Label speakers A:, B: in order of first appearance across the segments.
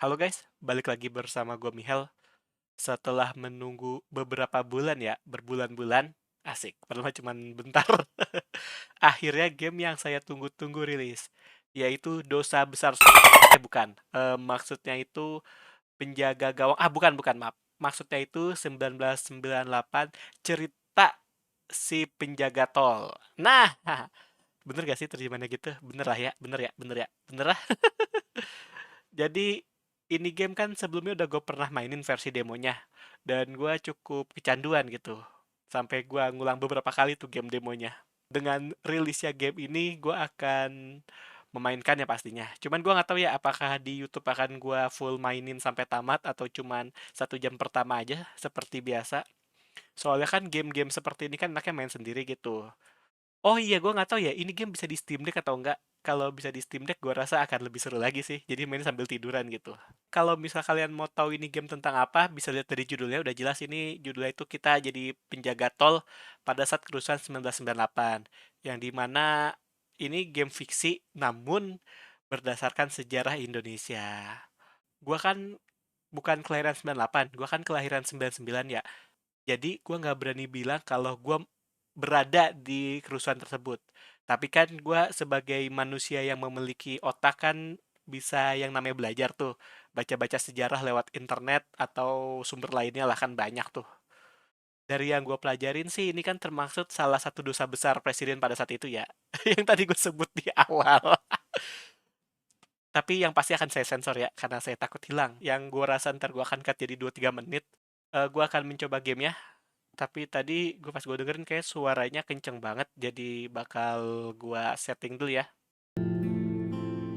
A: Halo guys, balik lagi bersama gue Mihel. Setelah menunggu beberapa bulan ya, berbulan-bulan, asik, padahal cuman bentar. Akhirnya game yang saya tunggu-tunggu rilis, yaitu Dosa Besar. Bukan, maksudnya itu penjaga gawang. Bukan, bukan, maaf. Maksudnya itu 1998 cerita si penjaga tol. Nah, bener gak sih terjemahannya gitu? Bener lah ya, bener ya, bener ya, bener lah. Jadi ini game kan sebelumnya udah gue pernah mainin versi demonya dan gue cukup kecanduan gitu. Sampai gue ngulang beberapa kali tuh game demonya. Dengan rilisnya game ini gue akan memainkannya pastinya. Cuman gue nggak tahu ya apakah di YouTube akan gue full mainin sampai tamat atau cuman 1 jam pertama aja seperti biasa. Soalnya kan game-game seperti ini kan anaknya main sendiri gitu. Oh iya, gue nggak tahu ya, ini game bisa di Steam Deck atau enggak. Kalau bisa di Steam Deck, gue rasa akan lebih seru lagi sih. Jadi main sambil tiduran gitu. Kalau misal kalian mau tahu ini game tentang apa, bisa lihat dari judulnya. Udah jelas ini judulnya itu kita jadi penjaga tol pada saat kerusuhan 1998. Yang dimana ini game fiksi, namun berdasarkan sejarah Indonesia. Gue kan bukan kelahiran 98, gue kan kelahiran 99 ya. Jadi gue nggak berani bilang kalau gue berada di kerusuhan tersebut. Tapi kan gue sebagai manusia yang memiliki otak kan bisa yang namanya belajar tuh. Baca-baca sejarah lewat internet atau sumber lainnya lah kan banyak tuh. Dari yang gue pelajarin sih ini kan termaksud salah satu dosa besar presiden pada saat itu ya. Yang tadi gue sebut di awal. Tapi yang pasti akan saya sensor ya, karena saya takut hilang. Yang gue rasa ntar gue akan cut jadi 2-3 menit. Gue akan mencoba gamenya. Tapi tadi pas gue dengerin kayak suaranya kenceng banget, jadi bakal gua setting dulu ya.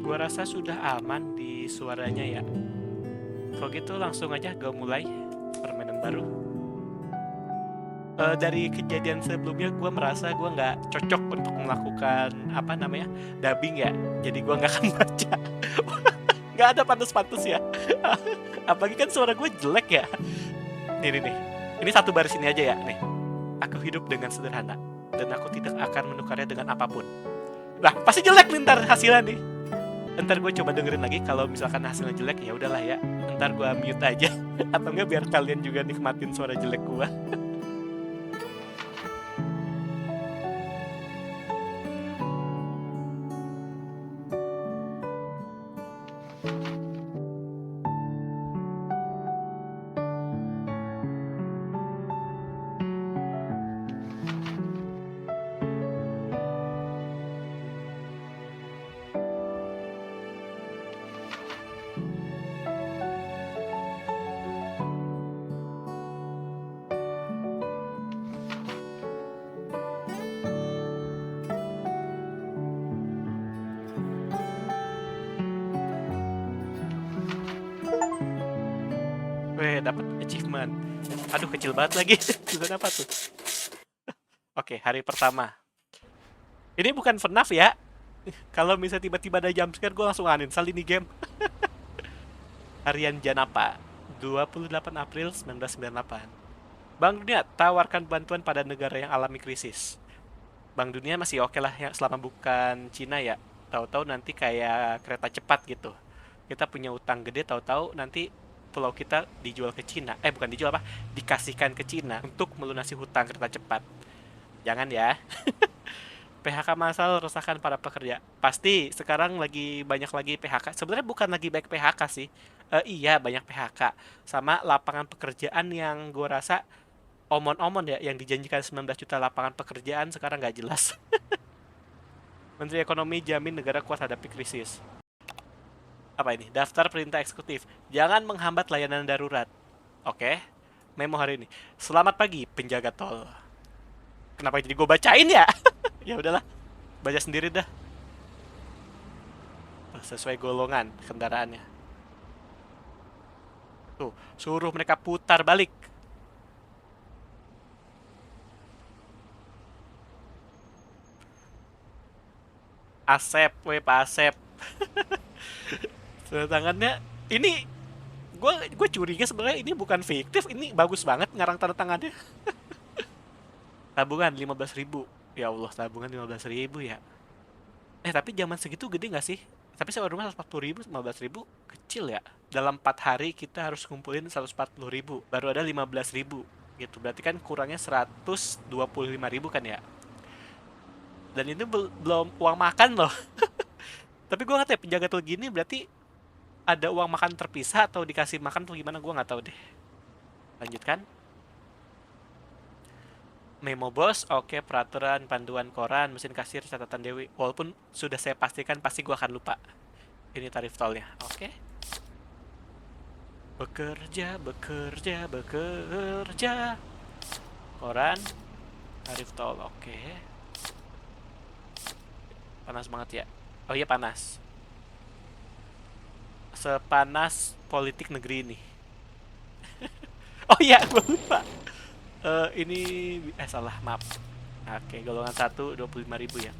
A: Gua rasa sudah aman di suaranya ya. Kalau gitu langsung aja gue mulai permainan baru. Dari kejadian sebelumnya gue merasa gue nggak cocok untuk melakukan apa namanya dubbing ya. Jadi gue nggak akan baca. Nggak ada pantas-pantas ya. Apalagi kan suara gue jelek ya. Nih. Ini satu baris ini aja ya. Nih. Aku hidup dengan sederhana dan aku tidak akan menukarnya dengan apapun. Lah, pasti jelek nih ntar hasilnya nih. Ntar gue coba dengerin lagi kalau misalkan hasilnya jelek ya udahlah ya. Ntar gue mute aja atau enggak biar kalian juga nikmatin suara jelek gue. Weh, dapat achievement. Aduh, kecil banget lagi. Sudah dapat tuh. Oke, hari pertama. Ini bukan FNAF ya. Kalau misalnya tiba-tiba ada jumpscare, gue langsung uninstall ini game. Harian Janapa, 28 April 1998. Bank Dunia tawarkan bantuan pada negara yang alami krisis. Bank Dunia masih oke lah ya selama bukan Cina ya. Tahu-tahu nanti kayak kereta cepat gitu. Kita punya utang gede, tahu-tahu nanti pulau kita dijual ke Cina. Bukan dijual apa? Dikasihkan ke Cina untuk melunasi hutang kereta cepat. Jangan ya. PHK massal resahkan para pekerja. Pasti sekarang lagi banyak lagi PHK. Sebenarnya bukan lagi baik PHK sih. Iya banyak PHK. Sama lapangan pekerjaan yang gue rasa omon-omon ya, yang dijanjikan 19 juta lapangan pekerjaan sekarang nggak jelas. Menteri Ekonomi jamin negara kuat hadapi krisis. Apa ini? Daftar perintah eksekutif. Jangan menghambat layanan darurat. Oke. Memo hari ini. Selamat pagi, penjaga tol. Kenapa jadi gue bacain ya? Ya udahlah, baca sendiri dah. Sesuai golongan kendaraannya. Tuh, suruh mereka putar balik. Asep, weh Pak Asep. Tanda tangannya ini gue curiga sebenarnya ini bukan fiktif, ini bagus banget ngarang tanda tangannya. Tabungan 15.000. Ya Allah, tabungan 15.000 ya. Tapi zaman segitu gede nggak sih? Tapi sewa rumah 140.000, 15.000 kecil ya. dalam 4 hari kita harus kumpulin 140.000, baru ada 15.000 gitu. Berarti kan kurangnya 125.000 kan ya. Dan itu belum uang makan loh. Tapi gue nggak tahu ya, penjaga tel gini berarti ada uang makan terpisah atau dikasih makan tuh gimana, gue nggak tahu deh. Lanjutkan. Memo bos, oke, peraturan, panduan koran, mesin kasir, catatan Dewi. Walaupun sudah saya pastikan pasti gue akan lupa. Ini tarif tolnya, oke. Bekerja, bekerja, bekerja. Koran, tarif tol, oke. Panas banget ya. Oh iya panas. Sepanas politik negeri ini. Oh iya, gue lupa. Ini salah, maaf. Oke, golongan 1 25.000 ya.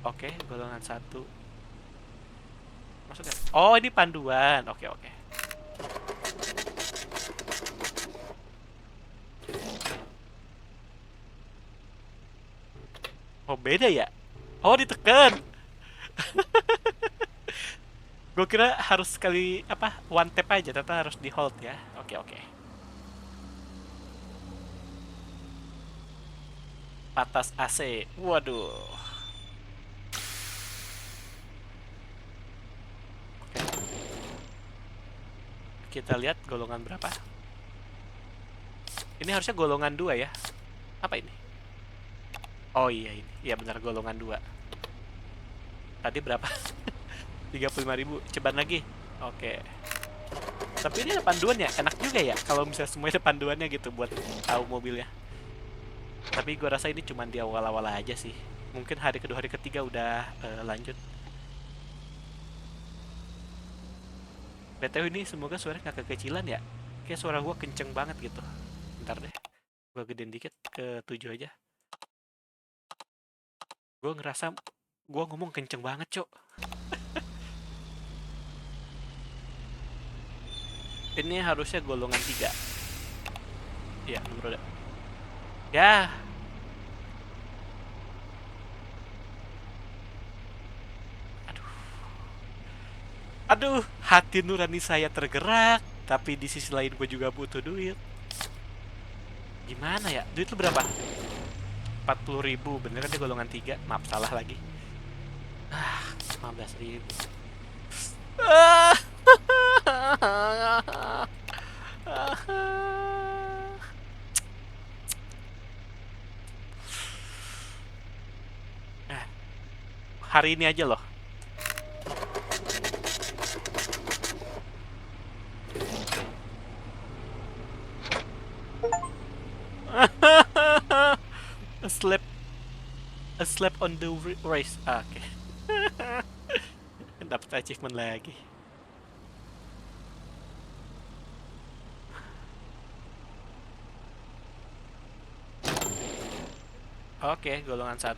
A: Oke, golongan 1. Maksudnya? Oh, ini panduan. Oke, oke. Oh, beda ya? Oh, ditekan. Gue kira harus sekali apa one tap aja, ternyata harus di hold ya. Oke, oke. Patas AC. Waduh. Kita lihat golongan berapa. Ini harusnya golongan 2 ya. Apa ini? Oh iya ini. Iya benar, golongan 2. Tadi berapa? 35.000. Ceban lagi. Oke. Tapi ini ada panduan ya. Enak juga ya kalau misalnya semuanya ada panduannya gitu buat tahu mobilnya. Tapi gue rasa ini cuma di awal-awal aja sih. Mungkin hari kedua, hari ketiga udah lanjut. BTW ini semoga suaranya nggak kekecilan ya. Kayak suara gue kenceng banget gitu. Bentar deh. Gue gedein dikit ke 7 aja. Gue ngerasa gue ngomong kenceng banget, Cok. Ini harusnya golongan 3. Iya, nomor udah. Ya. Aduh. Aduh, hati nurani saya tergerak. Tapi di sisi lain gue juga butuh duit. Gimana ya? Duit lu berapa? 40.000. Bener kan dia golongan 3? Maaf, salah lagi. 15.000. Hari ini aja loh. A slap, a slap on the wrist. Oke. Dapat achievement lagi. Oke, golongan 1.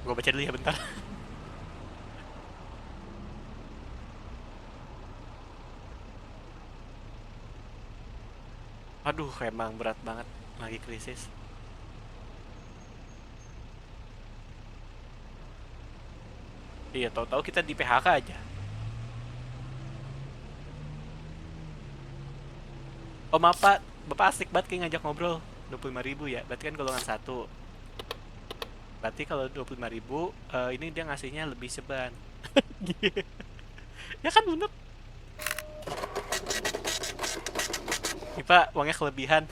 A: Gue baca dulu ya bentar. Aduh, emang berat banget lagi krisis. Iya, tahu-tahu kita di PHK aja. Oh maaf Pak, Bapak asik banget kayak ngajak ngobrol. 25.000 ya, berarti kan golongan 1. Berarti kalau 25.000, ini dia ngasihnya lebih seban. Ya kan bener. Nih Pak, uangnya kelebihan.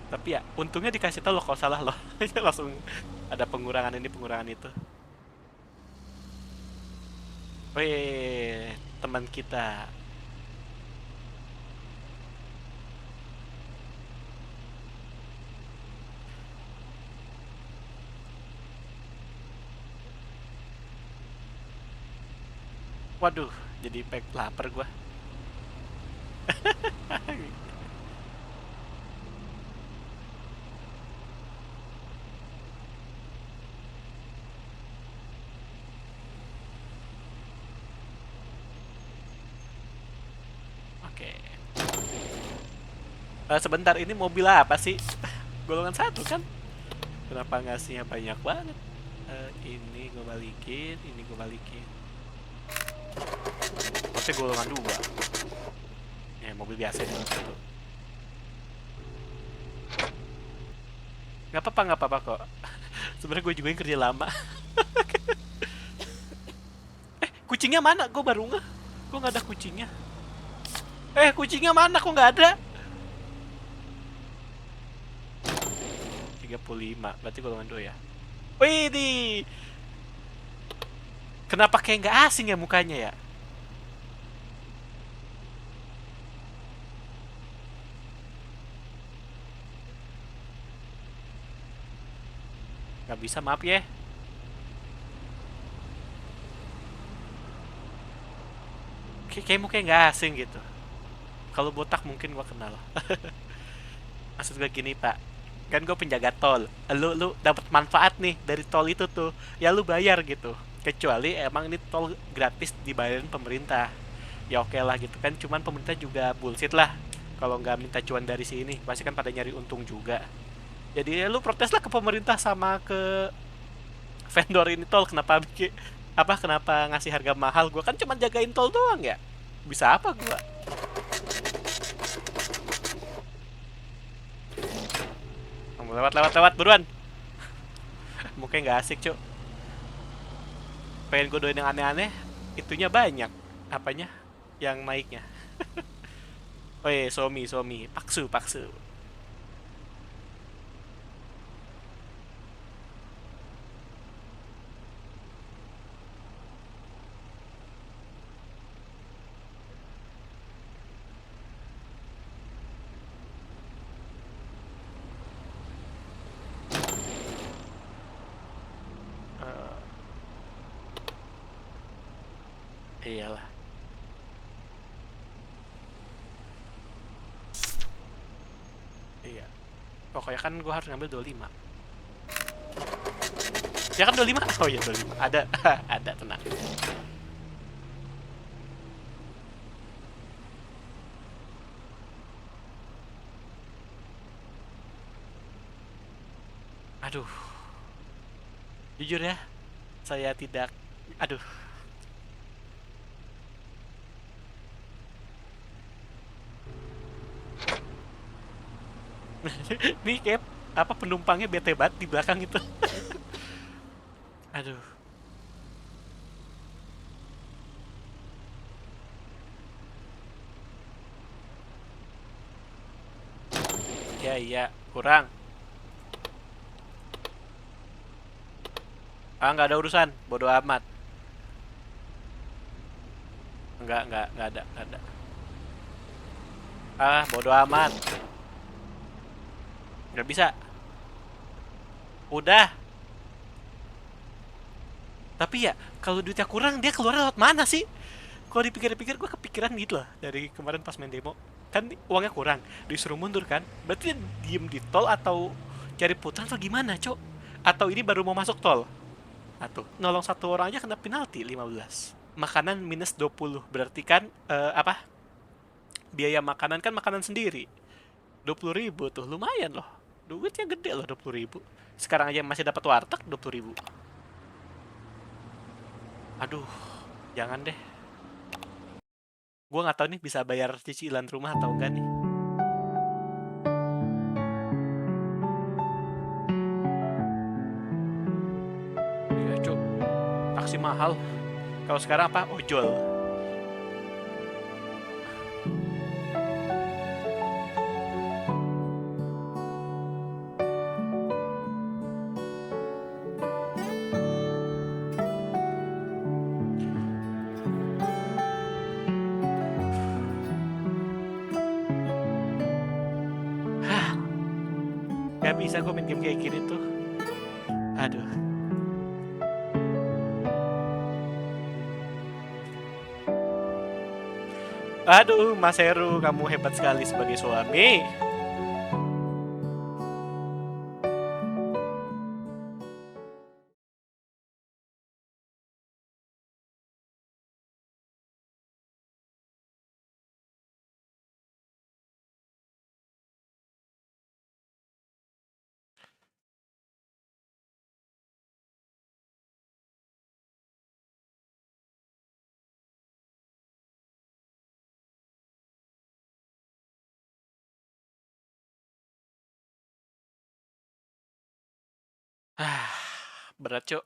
A: Tapi ya, untungnya dikasih tau loh kalau salah loh. Langsung ada pengurangan ini, pengurangan itu. Wih, teman kita. Waduh, jadi lapar gua. Oke. Sebentar, ini mobil apa sih? Golongan 1 kan? Kenapa ngasihnya banyak banget? Ini gue balikin, ini gue balikin. Pasti golongan dua. Ya mobil biasa itu. Nggak apa-apa kok. Sebenarnya gue juga yang kerja lama. Kucingnya mana? Gue baru nggak. Gue nggak ada kucingnya. Kucingnya mana? Kok nggak ada? 35, berarti golongan 2 ya. Wih, di. Kenapa kayak nggak asing ya mukanya ya? Nggak bisa, maaf ya. Kayak mukanya nggak asing gitu. Kalau botak mungkin gua kenal. Maksud gue gini pak, kan gue penjaga tol. Lu dapat manfaat nih dari tol itu tuh. Ya lu bayar gitu. Kecuali emang ini tol gratis dibayarin pemerintah. Ya oke lah gitu kan. Cuman pemerintah juga bullshit lah. Kalau nggak minta cuan dari sini, pasti kan pada nyari untung juga. Jadi ya lu protes lah ke pemerintah sama ke vendor ini tol, kenapa bikin apa, kenapa ngasih harga mahal. Gue kan cuma jagain tol doang ya, bisa apa gue. Lewat lewat lewat buruan. Mungkin nggak asik cuk, pengen gue doain yang aneh-aneh, itunya banyak apanya yang naiknya. Oh iya, somi somi paksu paksu. Iyalah. Iya, pokoknya kan gue harus ngambil 25. Ya kan 25. Oh iya 25 ada. Ada, tenang. Aduh, jujur ya, saya tidak. Aduh. Nih kayak apa, penumpangnya bete banget di belakang itu. Aduh. Ya iya, kurang. Ah, nggak ada urusan, bodoh amat. Nggak ada, nggak ada. Ah, bodoh amat. Nggak bisa. Udah. Tapi ya, kalau duitnya kurang, dia keluar lewat mana sih? Kalau dipikir-pikir, gue kepikiran gitu loh dari kemarin pas main demo. Kan uangnya kurang, disuruh mundur kan? Berarti dia diem di tol atau cari putaran atau gimana, cok? Atau ini baru mau masuk tol? Atau nolong satu orang aja kena penalti 15. Makanan minus 20. Berarti kan apa? Biaya makanan kan makanan sendiri. 20.000 tuh lumayan loh. Duitnya gede loh 20.000. Sekarang aja masih dapat warteg 20.000. Aduh, jangan deh. Gue nggak tahu nih bisa bayar cicilan rumah atau enggak nih. Iya cuk, taksi mahal. Kalau sekarang apa? Ojol. Hah, gak bisa gue main game kayak gini tuh. Aduh. Aduh, Mas Heru, kamu hebat sekali sebagai suami. Ah, berat, Cuk.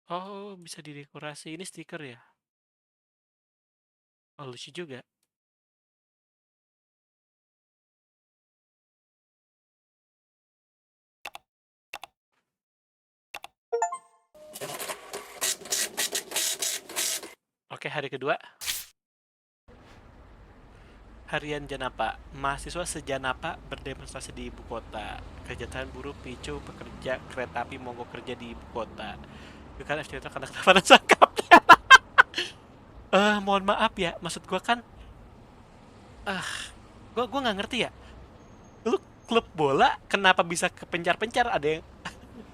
A: Oh, bisa didekorasi. Ini stiker ya? Oh, lucu juga. Oke, hari kedua. Harian Janapa. Mahasiswa sejanapa berdemonstrasi di ibu kota. Kegiatan buruh picu pekerja kereta api mogok kerja di ibu kota. Bukan FTV karena ketamaran sangkap. Mohon maaf ya. Maksud gua kan, ah, gua nggak ngerti ya. Lu klub bola kenapa bisa kepencar-pencar? Ada yang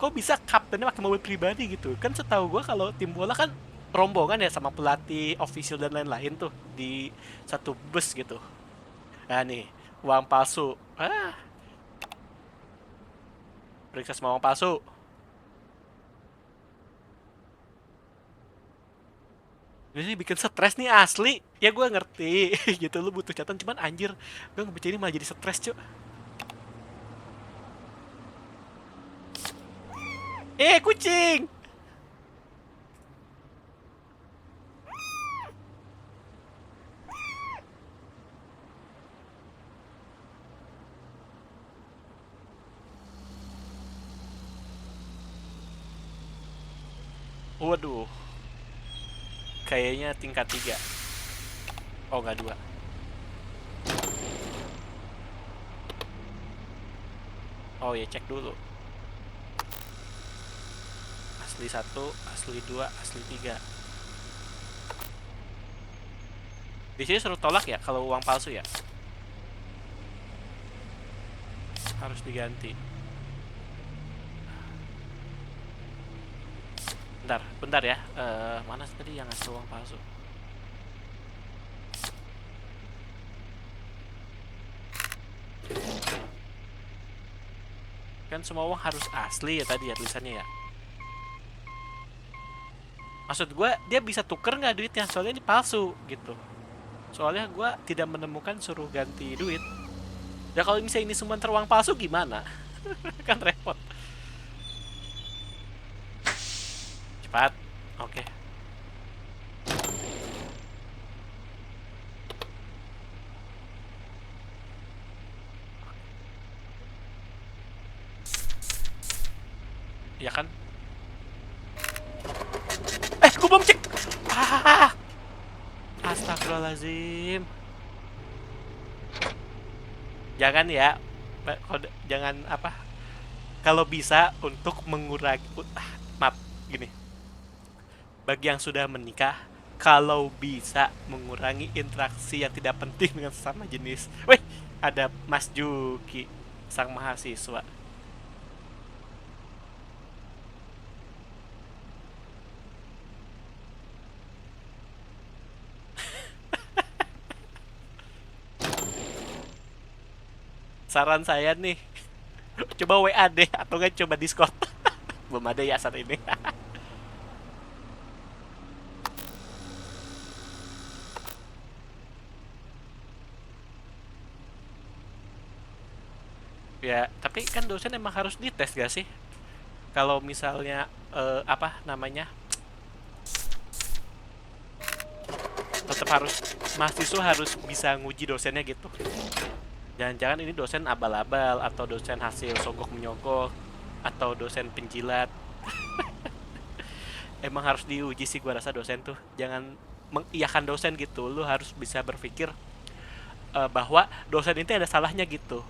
A: kok bisa kaptennya pakai mobil pribadi gitu? Kan setahu gua kalau tim bola kan rombongan ya sama pelatih, official dan lain-lain tuh di satu bus gitu. Nah nih, uang palsu. Periksa semua uang palsu. Ini bikin stres nih asli. Ya gue ngerti gitu lu butuh catatan cuman anjir gue ngebaca ini malah jadi stres cuy. Kucing. Waduh, kayaknya tingkat 3. Oh nggak 2. Oh ya cek dulu. Asli 1, asli 2, asli 3. Di sini suruh tolak ya kalau uang palsu ya. Harus diganti. Bentar, bentar ya. Mana tadi yang ngasih uang palsu? Kan semua uang harus asli ya tadi ya tulisannya ya. Maksud gue dia bisa tuker nggak duitnya? Soalnya ini palsu gitu. Soalnya gue tidak menemukan suruh ganti duit. Ya kalau misalnya ini semua teruang palsu gimana? Kan repot. Cepat. Oke. Ya kan? Gue belum cek. Ah, astagfirullahaladzim. Jangan ya. Jangan apa? Kalau bisa untuk mengurangi, maaf, gini. Bagi yang sudah menikah, kalau bisa mengurangi interaksi yang tidak penting dengan sesama jenis. Wih, ada Mas Juki, sang mahasiswa. Saran saya nih, coba WA deh atau nggak coba Discord. Belum ada ya saat ini. Ya, tapi kan dosen emang harus dites gak sih? Kalau misalnya apa namanya? Tetap harus mahasiswa harus bisa nguji dosennya gitu. Jangan-jangan ini dosen abal-abal atau dosen hasil sogok menyogok atau dosen penjilat. Emang harus diuji sih gua rasa dosen tuh. Jangan mengiyakan dosen gitu. Lu harus bisa berpikir bahwa dosen itu ada salahnya gitu.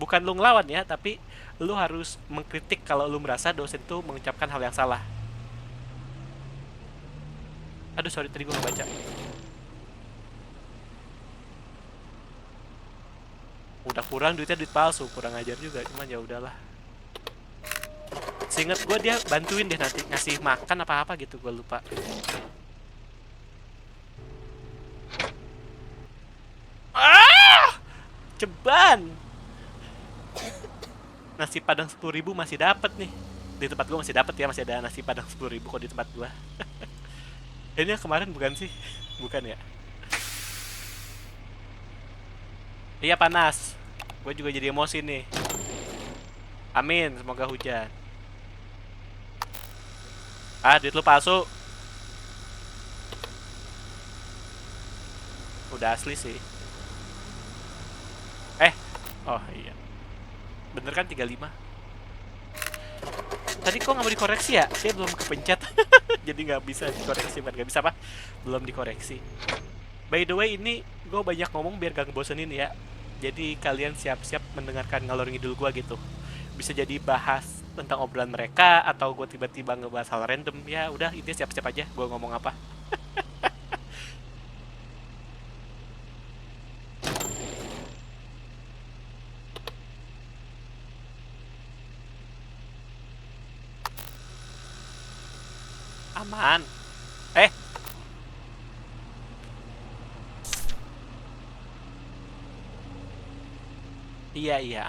A: Bukan lu ngelawan ya, tapi lu harus mengkritik kalau lu merasa dosen tuh mengucapkan hal yang salah. Aduh sorry tadi gua nggak baca. Udah kurang duitnya duit palsu, kurang ajar juga, cuman ya udahlah. Seinget gue dia bantuin deh nanti ngasih makan apa-apa gitu, gue lupa. Ah! Ceban. Nasi padang 10.000 masih dapat nih. Di tempat gua masih dapat ya, masih ada nasi padang 10.000 kok di tempat gua. Ini yang kemarin bukan sih? Bukan ya? Iya panas. Gue juga jadi emosi nih. Amin, semoga hujan. Ah, duit lu palsu. Udah asli sih. Eh, oh iya. Bener kan 35? Tadi kok nggak mau dikoreksi ya? Dia belum kepencet. Jadi nggak bisa dikoreksi. Bukan nggak bisa apa? Belum dikoreksi. By the way, ini gue banyak ngomong biar gak ngebosenin ya. Jadi kalian siap-siap mendengarkan ngalor ngidul gue gitu. Bisa jadi bahas tentang obrolan mereka atau gue tiba-tiba ngebahas hal random. Ya udah, intinya siap-siap aja gue ngomong apa. Aman. Eh, iya iya.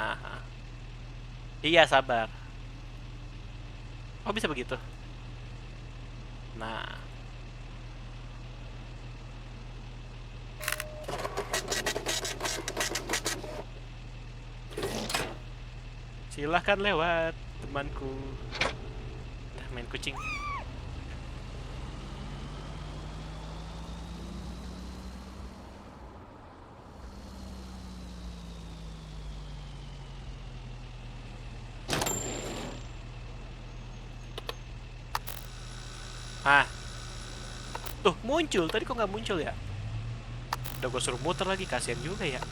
A: Iya sabar. Oh bisa begitu. Nah, silahkan lewat temanku. Nah, main kucing. Ah, tuh muncul. Tadi kok nggak muncul ya? Udah gue suruh muter lagi, kasihan juga ya.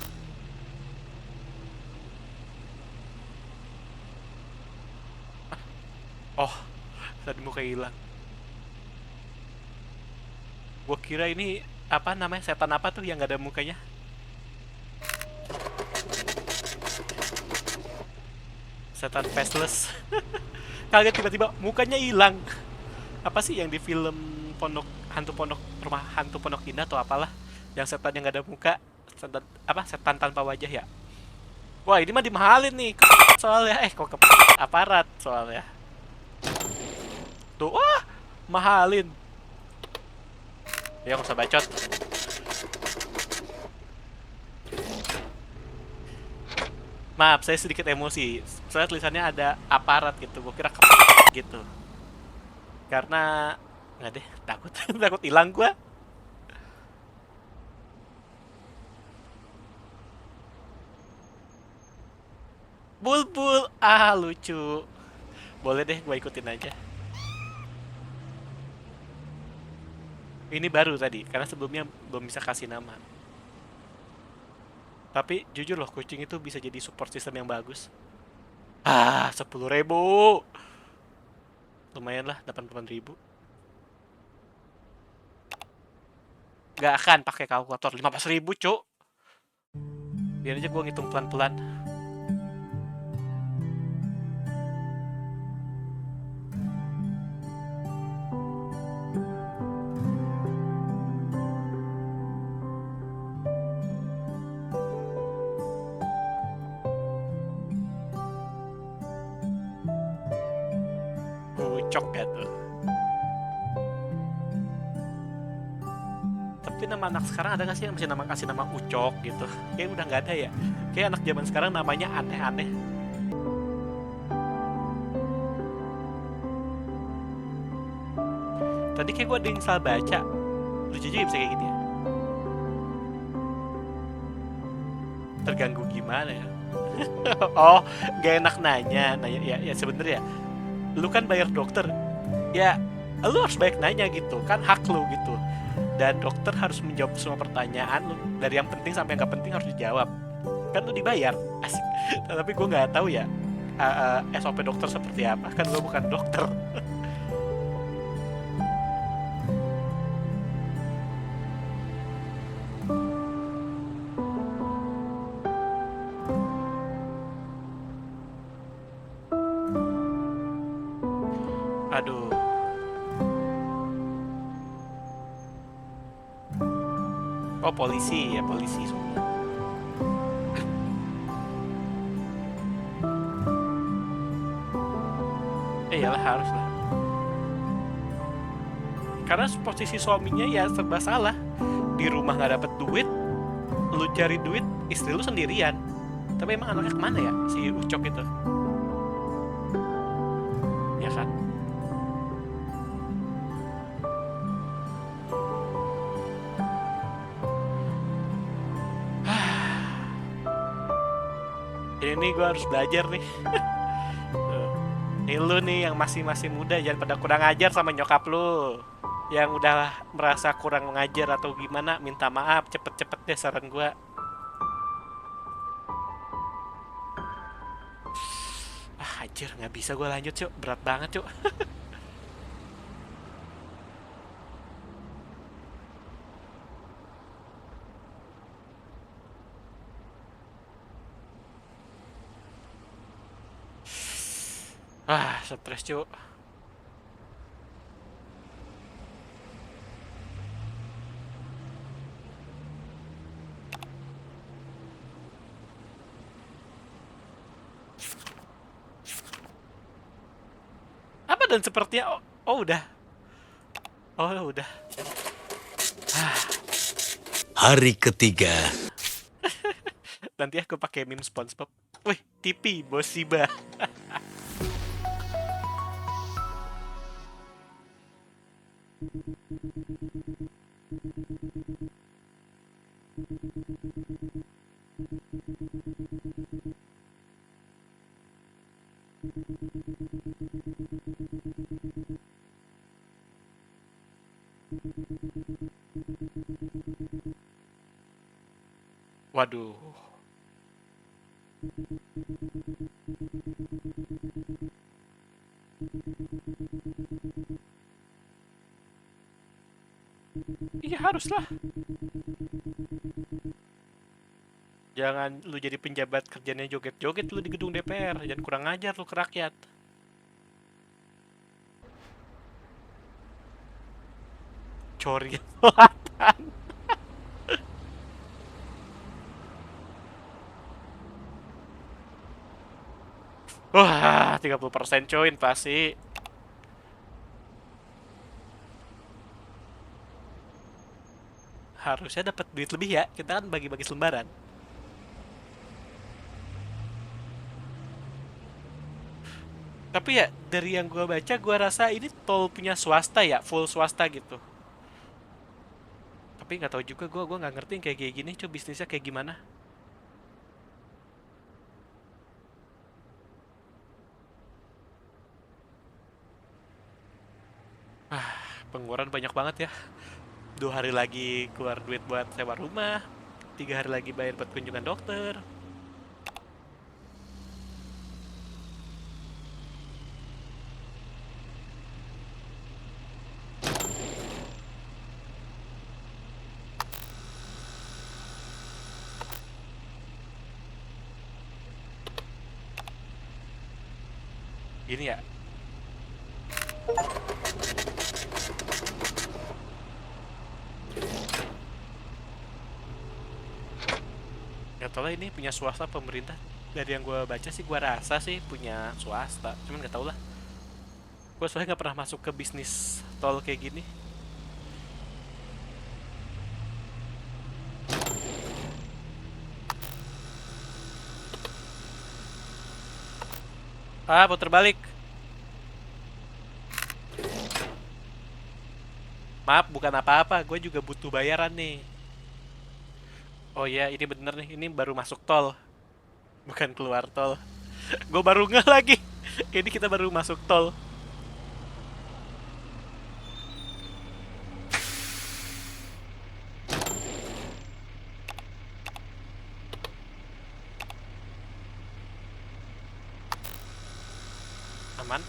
A: Oh, tadi muka hilang. Gue kira ini apa namanya, setan apa tuh yang nggak ada mukanya? Setan faceless. Kaget tiba-tiba mukanya hilang. Apa sih yang di film pondok hantu pondok rumah hantu pondok indah atau apalah? Yang setan yang nggak ada muka, setan apa? Setan tanpa wajah ya. Wah ini mah dimahalin nih soalnya kok ke aparat soalnya. Tuh wah mahalin. Ya nggak usah bacot. Maaf saya sedikit emosi. Soalnya tulisannya ada aparat gitu. Gue kira gitu. Karena nggak deh takut takut hilang gue. Bulbul ah lucu. Boleh deh gue ikutin aja. Ini baru tadi karena sebelumnya belum bisa kasih nama. Tapi jujur loh kucing itu bisa jadi support system yang bagus. Ah 10.000. Lumayan lah 88.000. Gak akan pakai kalkulator 15.000 cuk. Biar aja gue ngitung pelan-pelan. Ucok ya tuh. Tapi nama anak sekarang ada gak sih yang masih kasih nama Ucok gitu? Kayak udah nggak ada ya. Kayak anak zaman sekarang namanya aneh-aneh. Tadi kayak gue ada yang salah baca. Lucu juga bisa kayak gitu ya. Terganggu gimana ya? Oh, gak enak nanya ya, ya sebenernya. Lu kan bayar dokter, ya lu harus banyak nanya gitu kan, hak lu gitu. Dan dokter harus menjawab semua pertanyaan lu, dari yang penting sampai yang gak penting harus dijawab. Kan lu dibayar, asik. Tapi gue nggak tahu ya SOP dokter seperti apa, kan gue bukan dokter. Aduh, oh polisi ya polisi semua. Ya iyalah harus lah. Karena posisi suaminya ya serba salah. Di rumah nggak dapet duit, lu cari duit, istri lu sendirian. Tapi emang anaknya kemana ya si Ucok itu? Ya kan? Ini gue harus belajar nih. Tuh. Nih lu nih yang masih muda, jangan pada kurang ajar sama nyokap lu. Yang udah merasa kurang mengajar atau gimana, minta maaf cepet-cepet deh saran gue. Ah anjir, nggak bisa gue lanjut cuk, berat banget cuk. Ah stres cuk. Apa dan sepertinya, oh udah, oh udah.
B: Hari ketiga.
A: Nanti aku pakai meme SpongeBob. Wih, TV bos Siba. Waduh. Iya haruslah. Jangan lu jadi penjabat kerjanya joget-joget lu di gedung DPR. Jangan kurang ajar lu ke rakyat. Cori Selatan. Wah, 30% coy inflasi. Harusnya dapat duit lebih ya. Kita kan bagi-bagi selembaran. Tapi ya dari yang gua baca, gua rasa ini tol punya swasta ya, full swasta gitu. Tapi nggak tahu juga, gua nggak ngerti yang kayak gini. Coba bisnisnya kayak gimana? Pengeluaran banyak banget ya. 2 hari lagi keluar duit buat sewa rumah. 3 hari lagi bayar buat kunjungan dokter. Gini ya. Gak tau lah ini punya swasta pemerintah. Dari yang gue baca sih gue rasa sih punya swasta. Cuman gak tau lah. Gue soalnya gak pernah masuk ke bisnis tol kayak gini. Ah, puter balik. Maaf, bukan apa-apa. Gue juga butuh bayaran nih. Oh iya, ini bener nih. Ini baru masuk tol. Bukan keluar tol. Gue baru ngeh lagi. Ini kita baru masuk tol. Aman.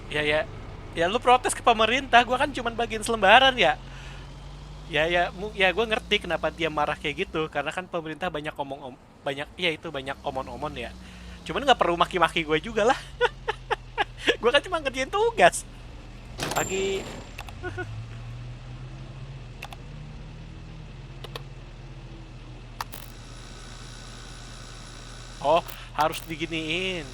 A: Ya ya. Ya lu protes ke pemerintah. Gue kan cuman bagian selembaran ya. Ya gue ngerti kenapa dia marah kayak gitu karena kan pemerintah banyak banyak ya itu banyak omon-omon ya. Cuman nggak perlu maki-maki gue juga lah. Gue kan cuma ngerjain tugas. Pagi Oh, harus diginiin.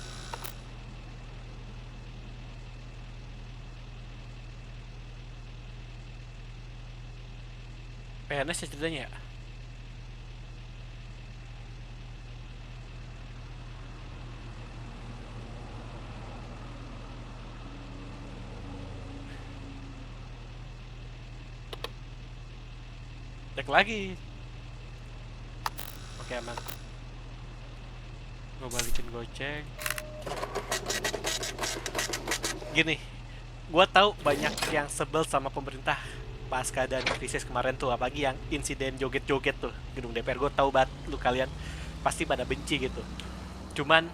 A: PNS ya ceritanya ya? Cek lagi. Oke, aman. Gue balikin goceng. Gini, gue tahu banyak yang sebel sama pemerintah pas keadaan krisis kemarin tuh, apalagi yang insiden joget-joget tuh gedung DPR. Gue tahu banget lu kalian pasti pada benci gitu. Cuman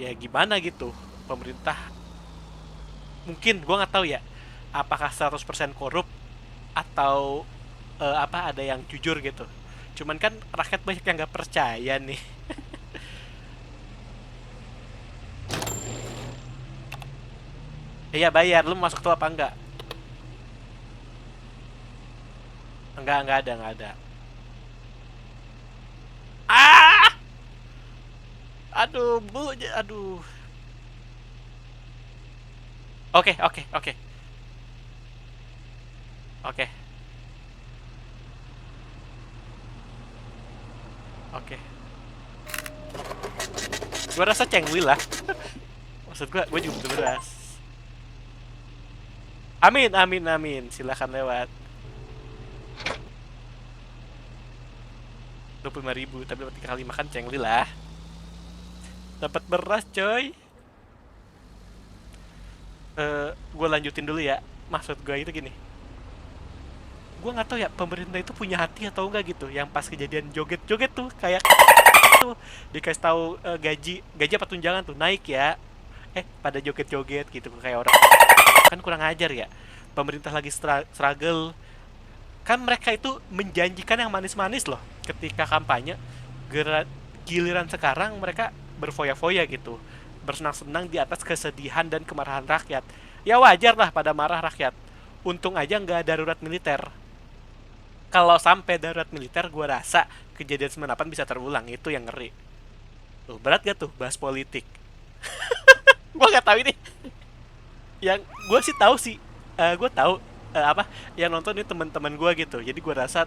A: ya gimana gitu, pemerintah mungkin gue nggak tahu ya apakah 100% korup atau apa ada yang jujur gitu. Cuman kan rakyat banyak yang nggak percaya nih. Iya bayar, lu masuk tuh apa enggak? Enggak ada, enggak ada. Ah! Aduh, bu, aduh. Oke, oke, oke. Oke, oke. Gua rasa cengwi lah. Maksud gua juga butuh beras. Amin, amin, amin. Silakan lewat. 25.000, tapi dapat 3 kali makan cengli lah. Dapat beras, coy. Gue lanjutin dulu ya. Maksud gue itu gini. Gue nggak tahu ya pemerintah itu punya hati atau enggak gitu. Yang pas kejadian joget-joget tuh kayak tuh dikasih tahu gaji gaji apa tunjangan tuh naik ya. Pada joget-joget gitu kayak orang kan kurang ajar ya. Pemerintah lagi struggle. Kan mereka itu menjanjikan yang manis-manis loh ketika kampanye. Giliran sekarang mereka berfoya-foya gitu, bersenang-senang di atas kesedihan dan kemarahan rakyat. Ya wajar lah pada marah rakyat. Untung aja nggak darurat militer. Kalau sampai darurat militer, gue rasa kejadian 98 bisa terulang. Itu yang ngeri. Tuh, berat gak tuh bahas politik? Gue nggak tahu ini. Yang gue sih tahu sih, gue tahu apa yang nonton ini teman-teman gue gitu. Jadi gue rasa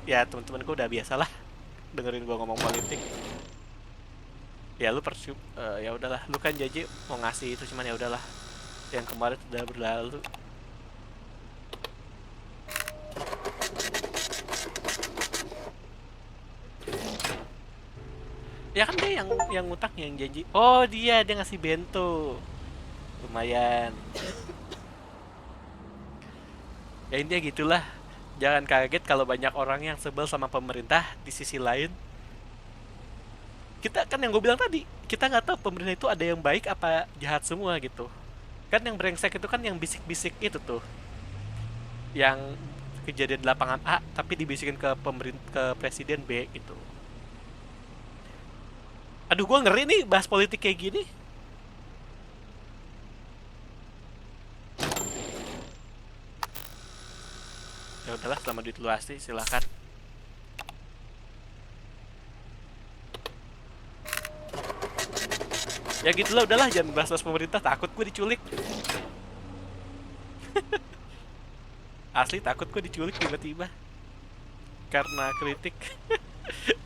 A: ya teman-teman gue udah biasa lah dengerin gue ngomong politik. Ya lu ya udahlah, lu kan janji mau ngasih itu, cuman ya udahlah, yang kemarin sudah berlalu. Ya kan dia yang ngutang, yang janji. Oh, dia ngasih bento, lumayan. Ya intinya gitulah, jangan kaget kalau banyak orang yang sebel sama pemerintah. Di sisi lain, kita kan yang gue bilang tadi, kita nggak tahu pemerintah itu ada yang baik apa jahat semua gitu. Kan yang brengsek itu kan yang bisik-bisik itu tuh, yang kejadian di lapangan A tapi dibisikin ke pemerintah, ke presiden B gitu. Aduh, gue ngeri nih bahas politik kayak gini. Ya udahlah, selama duit lu asli silakan. Ya gitulah, udahlah, jangan bahas pemerintah, takut gue diculik. Asli takut gue diculik tiba-tiba karena kritik.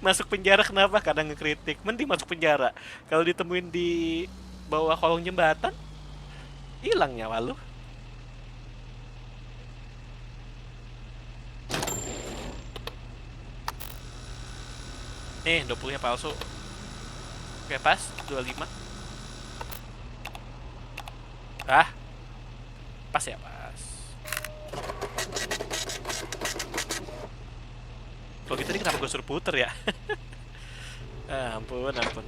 A: Masuk penjara kenapa? Karena ngekritik. Mending masuk penjara. Kalau ditemuin di bawah kolong jembatan, hilang nyawa lu. Nih, 20-nya palsu. Oke, pas. 25. Ah, pas ya, pas. Kalau gitu tadi kenapa gue suruh puter ya? Ampun, ampun.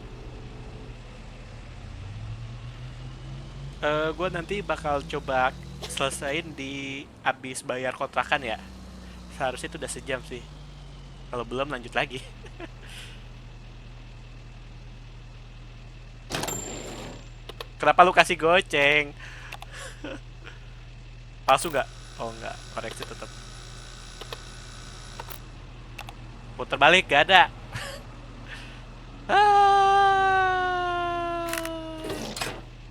A: Gue nanti bakal coba selesain di abis bayar kontrakan ya. Seharusnya itu udah sejam sih. Kalau belum lanjut lagi. Kenapa lu kasih goceng? Palsu nggak? Oh enggak, koreksi tetap. Putar balik gak ada. Ah.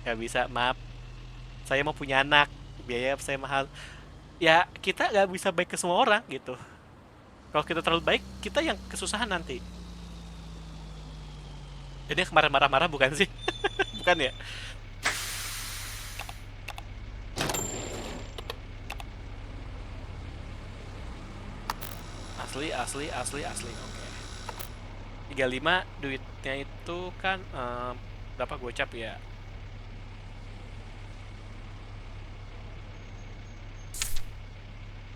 A: Gak bisa, maaf. Saya mau punya anak, biaya saya mahal. Ya kita gak bisa baik ke semua orang gitu. Kalau kita terlalu baik, kita yang kesusahan nanti. Ini yang kemarin marah-marah bukan sih? Bukan ya? Asli, asli, asli, asli. Oke. 35 duitnya itu kan berapa gocap ya?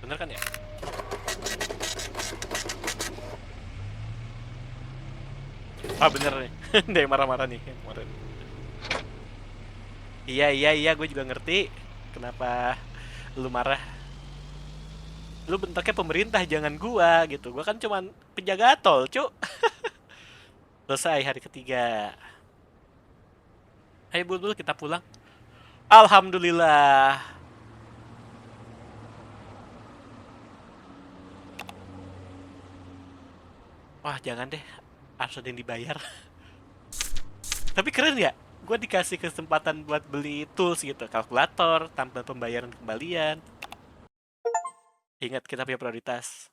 A: Bener kan ya? Ah bener nih. Ada yang marah-marah nih yang kemarin. Iya, iya, iya, gue juga ngerti. Kenapa lu marah? Lu bentaknya pemerintah, jangan gua gitu. Gua kan cuman penjaga tol, cuk. Selesai hari ketiga. Ayo bulu kita pulang. Alhamdulillah. Wah, jangan deh. Harus ada yang dibayar. Tapi keren ya. Gue dikasih kesempatan buat beli tools gitu, kalkulator, tambah pembayaran kembalian. Ingat kita punya prioritas.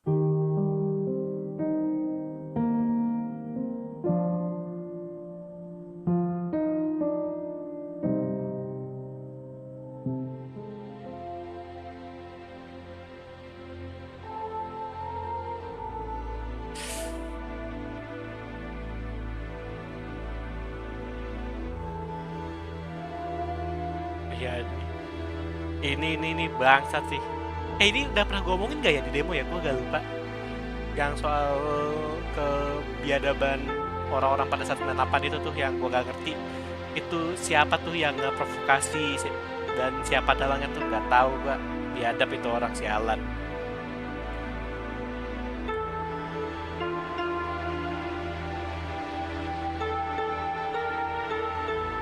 A: Iya, ini bangsat sih. Ini udah pernah gue omongin gak ya di demo ya? Gue gak lupa. Yang soal kebiadaban orang-orang pada saat 98 itu tuh yang gue gak ngerti. Itu siapa tuh yang ngeprovokasi dan siapa dalangnya tuh gak tahu gue. Biadab itu orang sialan.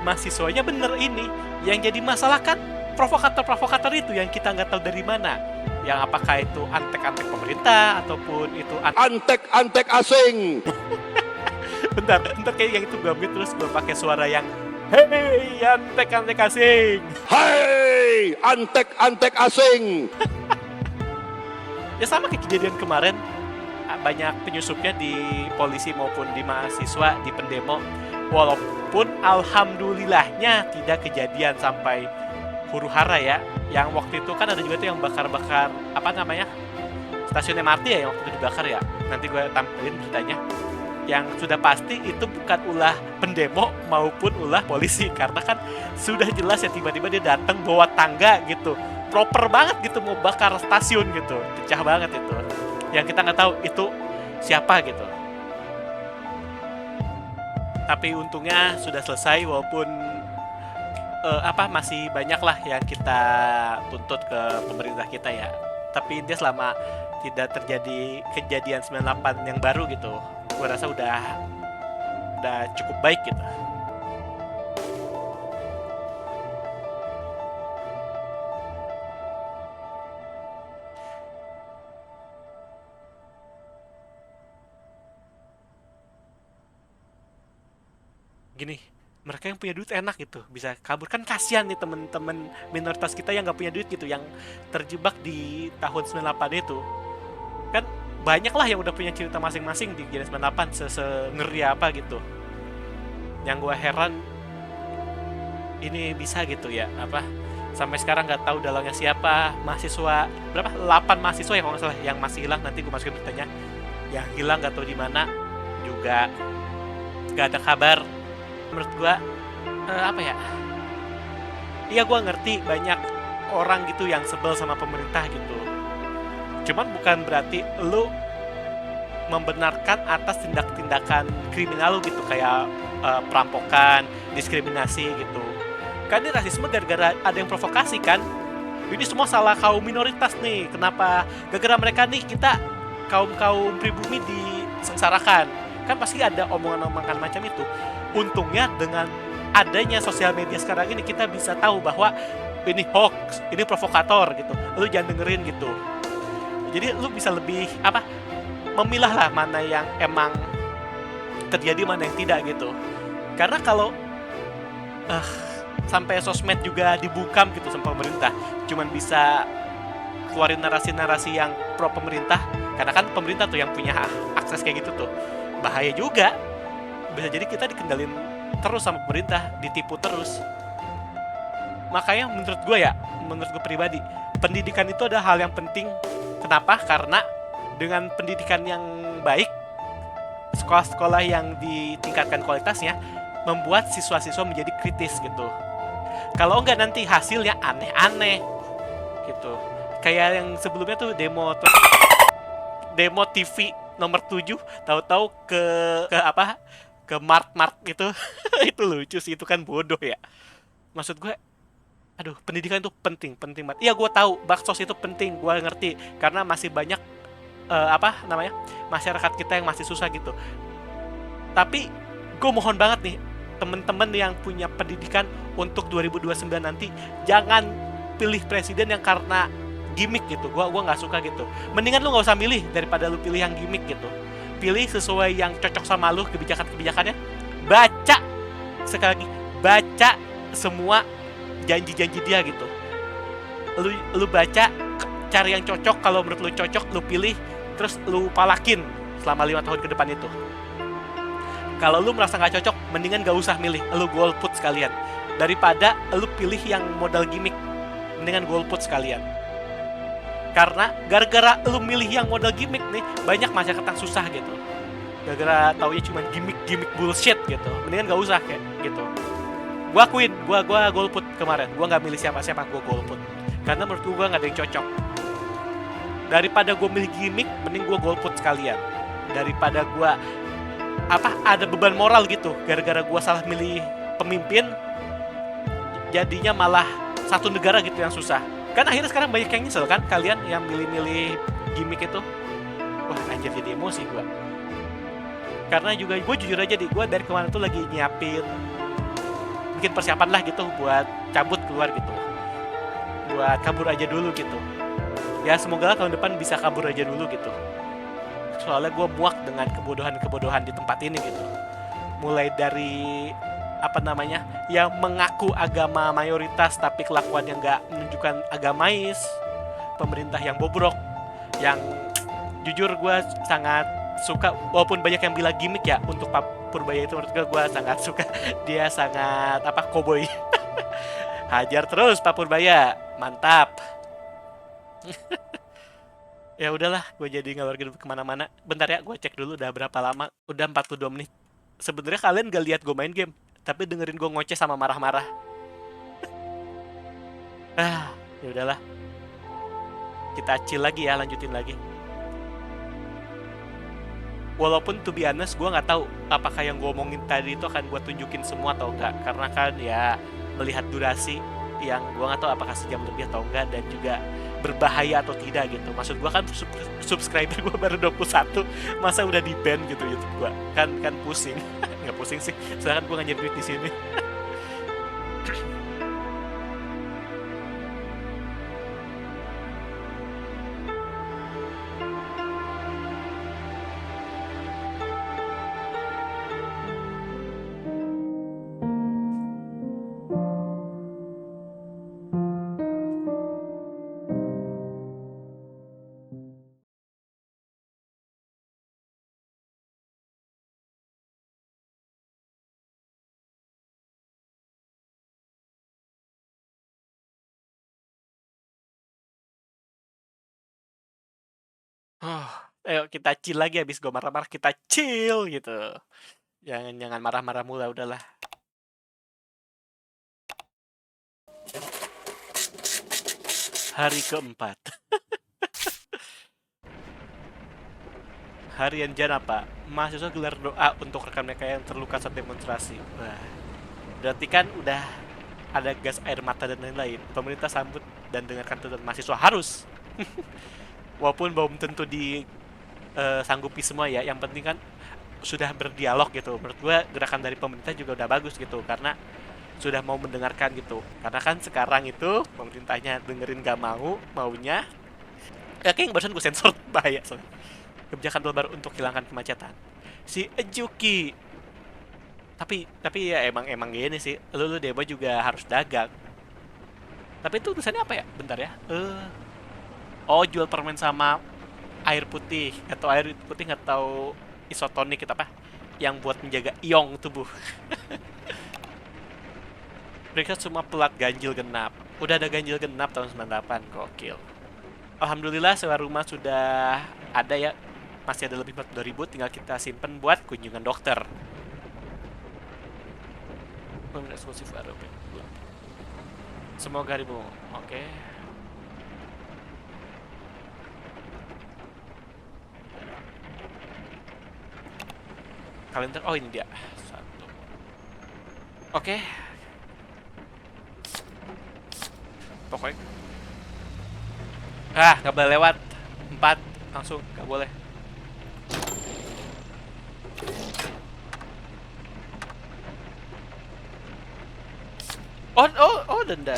A: Mahasiswanya bener ini. Yang jadi masalah kan provokator-provokator itu yang kita nggak tahu dari mana. Yang apakah itu antek-antek pemerintah ataupun itu
C: Antek-antek asing.
A: bentar, bentar kayak yang itu gue ambil terus gue pakai suara yang hei antek-antek asing.
C: Hai, antek-antek asing.
A: Ya sama kayak kejadian kemarin, banyak penyusupnya di polisi maupun di mahasiswa di pendemo. Walaupun alhamdulillahnya tidak kejadian sampai huru hara ya. Yang waktu itu kan ada juga tuh yang bakar-bakar apa namanya, stasiun MRT ya yang waktu itu dibakar ya. Nanti gue tampilin beritanya. Yang sudah pasti itu bukan ulah pendemo maupun ulah polisi, karena kan sudah jelas ya tiba-tiba dia datang bawa tangga gitu, proper banget gitu mau bakar stasiun gitu, pecah banget itu. Yang kita nggak tahu itu siapa gitu. Tapi untungnya sudah selesai walaupun masih banyak lah yang kita tuntut ke pemerintah kita ya. Tapi dia selama tidak terjadi kejadian 98 yang baru gitu, gue rasa udah cukup baik gitu. Gini, mereka yang punya duit enak gitu, bisa kabur. Kan kasihan nih temen-temen minoritas kita yang nggak punya duit gitu, yang terjebak di tahun 98 itu. Kan banyak lah yang udah punya cerita masing-masing di kejadian 98, ngeri apa gitu. Yang gue heran ini bisa gitu ya, apa sampai sekarang nggak tahu dalangnya siapa. Mahasiswa berapa, 8 mahasiswa ya kalau nggak salah yang masih hilang. Nanti gue masukin beritanya, yang hilang nggak tahu di mana juga, nggak ada kabar. Menurut gue apa ya, iya gue ngerti banyak orang gitu yang sebel sama pemerintah gitu, cuman bukan berarti lu membenarkan atas tindak-tindakan kriminal lu gitu, kayak perampokan, diskriminasi gitu. Kan ini rasisme gara-gara ada yang provokasi kan. Ini semua salah kaum minoritas nih. Kenapa gara-gara mereka nih kita kaum pribumi disengsarakan? Kan pasti ada omongan-omongan macam itu. Untungnya dengan adanya sosial media sekarang ini kita bisa tahu bahwa ini hoax, ini provokator gitu, lu jangan dengerin gitu. Jadi lu bisa lebih memilah lah mana yang emang terjadi, mana yang tidak gitu. Karena kalau sampai sosmed juga dibungkam gitu sama pemerintah, cuman bisa keluarin narasi-narasi yang pro pemerintah, karena kan pemerintah tuh yang punya akses kayak gitu tuh, bahaya juga. Bisa jadi kita dikendalin terus sama pemerintah, ditipu terus. Makanya menurut gue pribadi, pendidikan itu adalah hal yang penting. Kenapa? Karena dengan pendidikan yang baik, sekolah-sekolah yang ditingkatkan kualitasnya membuat siswa-siswa menjadi kritis gitu. Kalau enggak nanti hasilnya aneh-aneh gitu. Kayak yang sebelumnya tuh demo TV nomor 7, tahu-tahu ke Mart gitu. Itu lucu sih, itu kan bodoh ya. Maksud gue, aduh, pendidikan itu penting banget. Iya, gue tahu baksos itu penting, gue ngerti, karena masih banyak masyarakat kita yang masih susah gitu. Tapi gue mohon banget nih, temen-temen yang punya pendidikan untuk 2029 nanti, jangan pilih presiden yang karena gimmick gitu. Gua nggak suka gitu. Mendingan lu nggak usah milih daripada lu pilih yang gimmick gitu. Pilih sesuai yang cocok sama lu, kebijakannya. Baca, sekali lagi, baca semua janji-janji dia gitu. Lu baca, cari yang cocok. Kalau menurut lu cocok, lu pilih, terus lu palakin selama 5 tahun ke depan itu. Kalau lu merasa nggak cocok, mendingan gak usah milih, lu golput sekalian. Daripada lu pilih yang modal gimmick, mendingan golput sekalian. Karena gara-gara lu milih yang modal gimmick nih, banyak masyarakat yang susah gitu. Gara-gara taunya cuma gimmick bullshit gitu. Mendingan gak usah kayak gitu. Gua akuin, gua golput kemarin. Gua nggak milih siapa-siapa, gua golput. Karena menurut gua nggak ada yang cocok. Daripada gua milih gimmick, mending gua golput sekalian. Daripada gua ada beban moral gitu gara-gara gua salah milih pemimpin, jadinya malah satu negara gitu yang susah. Kan akhirnya sekarang banyak yang nyesel kan, kalian yang milih-milih gimmick itu. Wah, anjir, jadi emosi gua. Karena juga gue jujur aja gue dari kemarin tuh lagi bikin persiapan lah gitu buat cabut keluar gitu, buat kabur aja dulu gitu. Ya semoga lah tahun depan bisa kabur aja dulu gitu. Soalnya gue muak dengan kebodohan di tempat ini gitu. Mulai dari yang mengaku agama mayoritas tapi kelakuannya nggak menunjukkan agamais, pemerintah yang bobrok, yang jujur gue sangat suka, walaupun banyak yang bilang gimmick ya untuk Pak Purbaya itu, menurut gue sangat suka. Dia sangat koboi. Hajar terus Pak Purbaya, mantap. Ya udahlah, gue jadi ngalor gitu kemana-mana. Bentar ya, gue cek dulu udah berapa lama. Udah 42 menit. Sebenarnya kalian gak lihat gue main game, tapi dengerin gue ngoceh sama marah-marah. Ya udahlah. Kita chill lagi ya, lanjutin lagi. Walaupun to be honest, gue nggak tahu apakah yang gue omongin tadi itu akan gue tunjukin semua atau enggak. Karena kan ya melihat durasi yang gue nggak tahu apakah sejam lebih atau enggak, dan juga berbahaya atau tidak gitu. Maksud gue kan subscriber gue baru 21, masa udah di ban gitu YouTube gue, kan pusing. Nggak pusing sih, soalnya kan gue nggak nyari duit di sini. Ayo kita chill lagi, habis gue marah-marah kita chill gitu. Jangan marah-marah mula, udahlah. Hari keempat. Harian Janapa, mahasiswa gelar doa untuk rekan mereka yang terluka saat demonstrasi. Wah, berarti kan udah ada gas air mata dan lain-lain. Pemerintah sambut dan dengarkan tuntutan mahasiswa, harus. Walaupun belum tentu sanggupi semua ya. Yang penting kan sudah berdialog gitu. Menurut gue gerakan dari pemerintah juga udah bagus gitu, karena sudah mau mendengarkan gitu. Karena kan sekarang itu pemerintahnya dengerin gak mau, maunya kayak yang barusan gue sensor bahaya soalnya. Kebijakan baru untuk hilangkan kemacetan. Si Ejuki. Tapi ya emang emang gini sih. Lu Debo juga harus dagang. Tapi itu tulisannya apa ya? Bentar ya. Oh, jual permen sama air putih atau air putih nggak tahu isotonik itu apa? Yang buat menjaga iong tubuh. Mereka semua pelat ganjil genap. Udah ada ganjil genap tahun 98, gokil. Alhamdulillah sewa rumah sudah ada ya. Masih ada lebih 42.000, tinggal kita simpen buat kunjungan dokter. Eksklusif Aerobic. Semoga harimu. Oke. Kalender. Oh, ini dia. Satu. Oke. Pokoknya. Nggak boleh lewat. 4. Langsung. Nggak boleh. Oh, denda.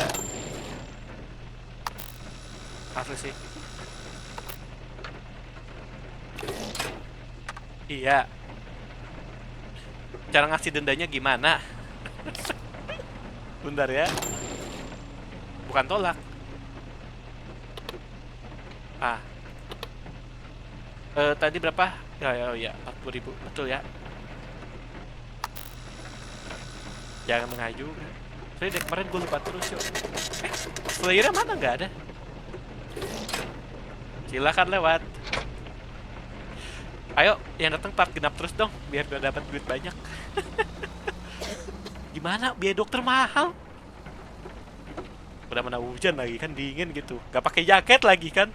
A: Asli sih. Iya. Cara ngasih dendanya gimana? Bentar ya. Bukan tolak. Tadi berapa? Ya, 40.000. Betul ya. Jangan mengaju. Soalnya dari kemarin gue lupa terus yuk. Slayernya mana? Nggak ada. Silakan lewat. Ayo, yang datang part genap terus dong, biar gue dapat duit banyak. Gimana? Biaya dokter mahal. Udah mana hujan lagi kan, dingin gitu. Gak pakai jaket lagi kan?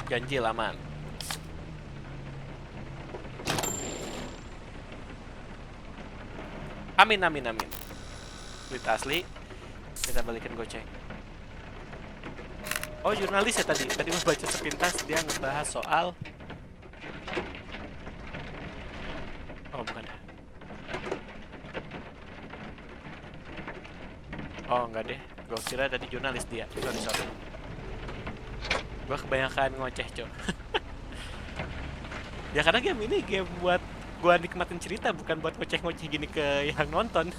A: Ganjil aman. Amin. Duit asli. Kita balikin goceng. Oh, jurnalis ya tadi. Tadi gue baca sepintas dia ngebahas soal. Oh, bukan. Oh, enggak deh. Gue kira tadi jurnalis dia. Sorry. Gue kebanyakan ngoceh, cok. Ya karena game ini game buat gue nikmatin cerita, bukan buat ngoceh-ngoceh gini ke yang nonton.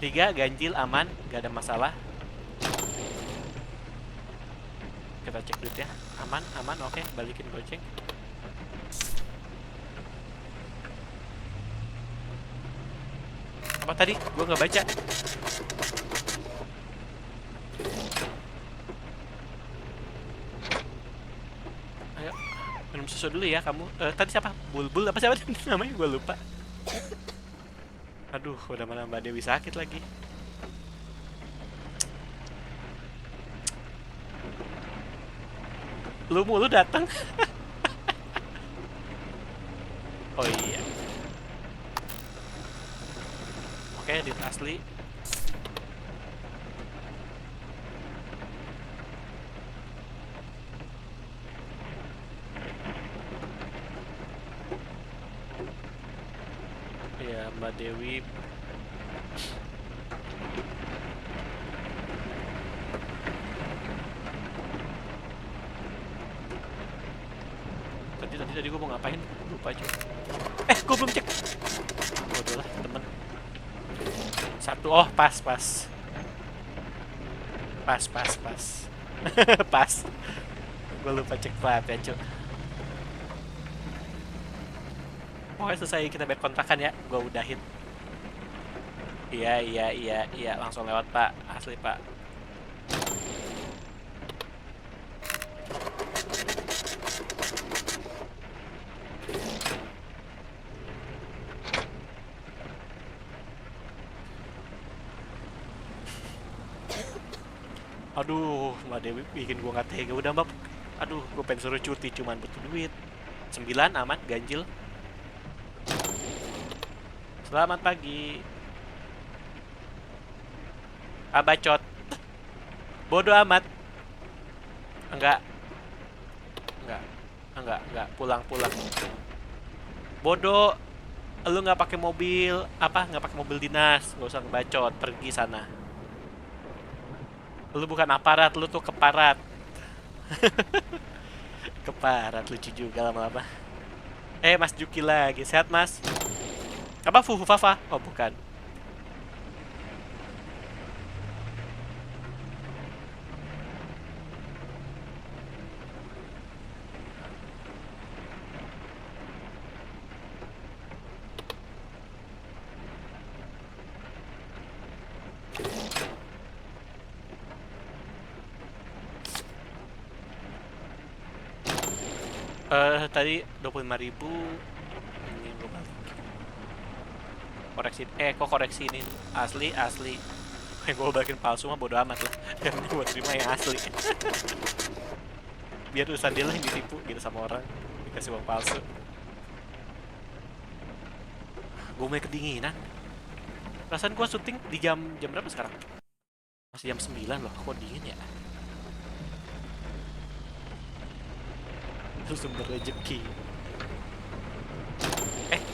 A: 3, ganjil, aman, gak ada masalah. Kita cek duit ya. Aman, oke, balikin goceng. Apa tadi? Gue nggak baca. Ayo, minum susu dulu ya kamu. Tadi siapa? Bulbul apa siapa namanya? Gue lupa. Aduh, udah mana Mbak Dewi sakit lagi. Lu mulu datang. Oh iya. Oke, di asli. Ya, Mbak Dewi. Tadi gue mau ngapain? Lupa aja. Gue belum cek. Udah lah, temen. 1. Oh, pas. Pas. Gue lupa cek plat ya, cuy. Pokoknya selesai kita bayar kontrakan ya, gue udahin. Iya, langsung lewat pak, asli pak. Aduh, Mbak Dewi bikin gue nggak tega. Udah mbak, aduh, gue pengen suruh cuti cuman butuh duit. 9, aman, ganjil. Selamat pagi. Bacot. Bodoh amat. Enggak. Enggak, enggak, pulang. Bodoh, lu nggak pakai mobil, nggak pakai mobil dinas, nggak usah ngebacot, pergi sana. Lu bukan aparat, lu tuh keparat. Keparat, lucu juga lama-lama. Mas Juki lagi, sehat mas? Apa Fufu Fafa? Oh bukan. Tadi 25.000. Ini gue balik. Koreksi, kok koreksi ini asli. Yang gue balikin palsu mah bodo amat lah. Yang ini buat terima yang asli. Biar urusan dia lah yang ditipu gitu sama orang, dikasih uang palsu. Gue mulai kedinginan. Perasaan gue syuting di jam berapa sekarang? Masih jam 9 loh, kok dingin ya? Itu sumber rezeki.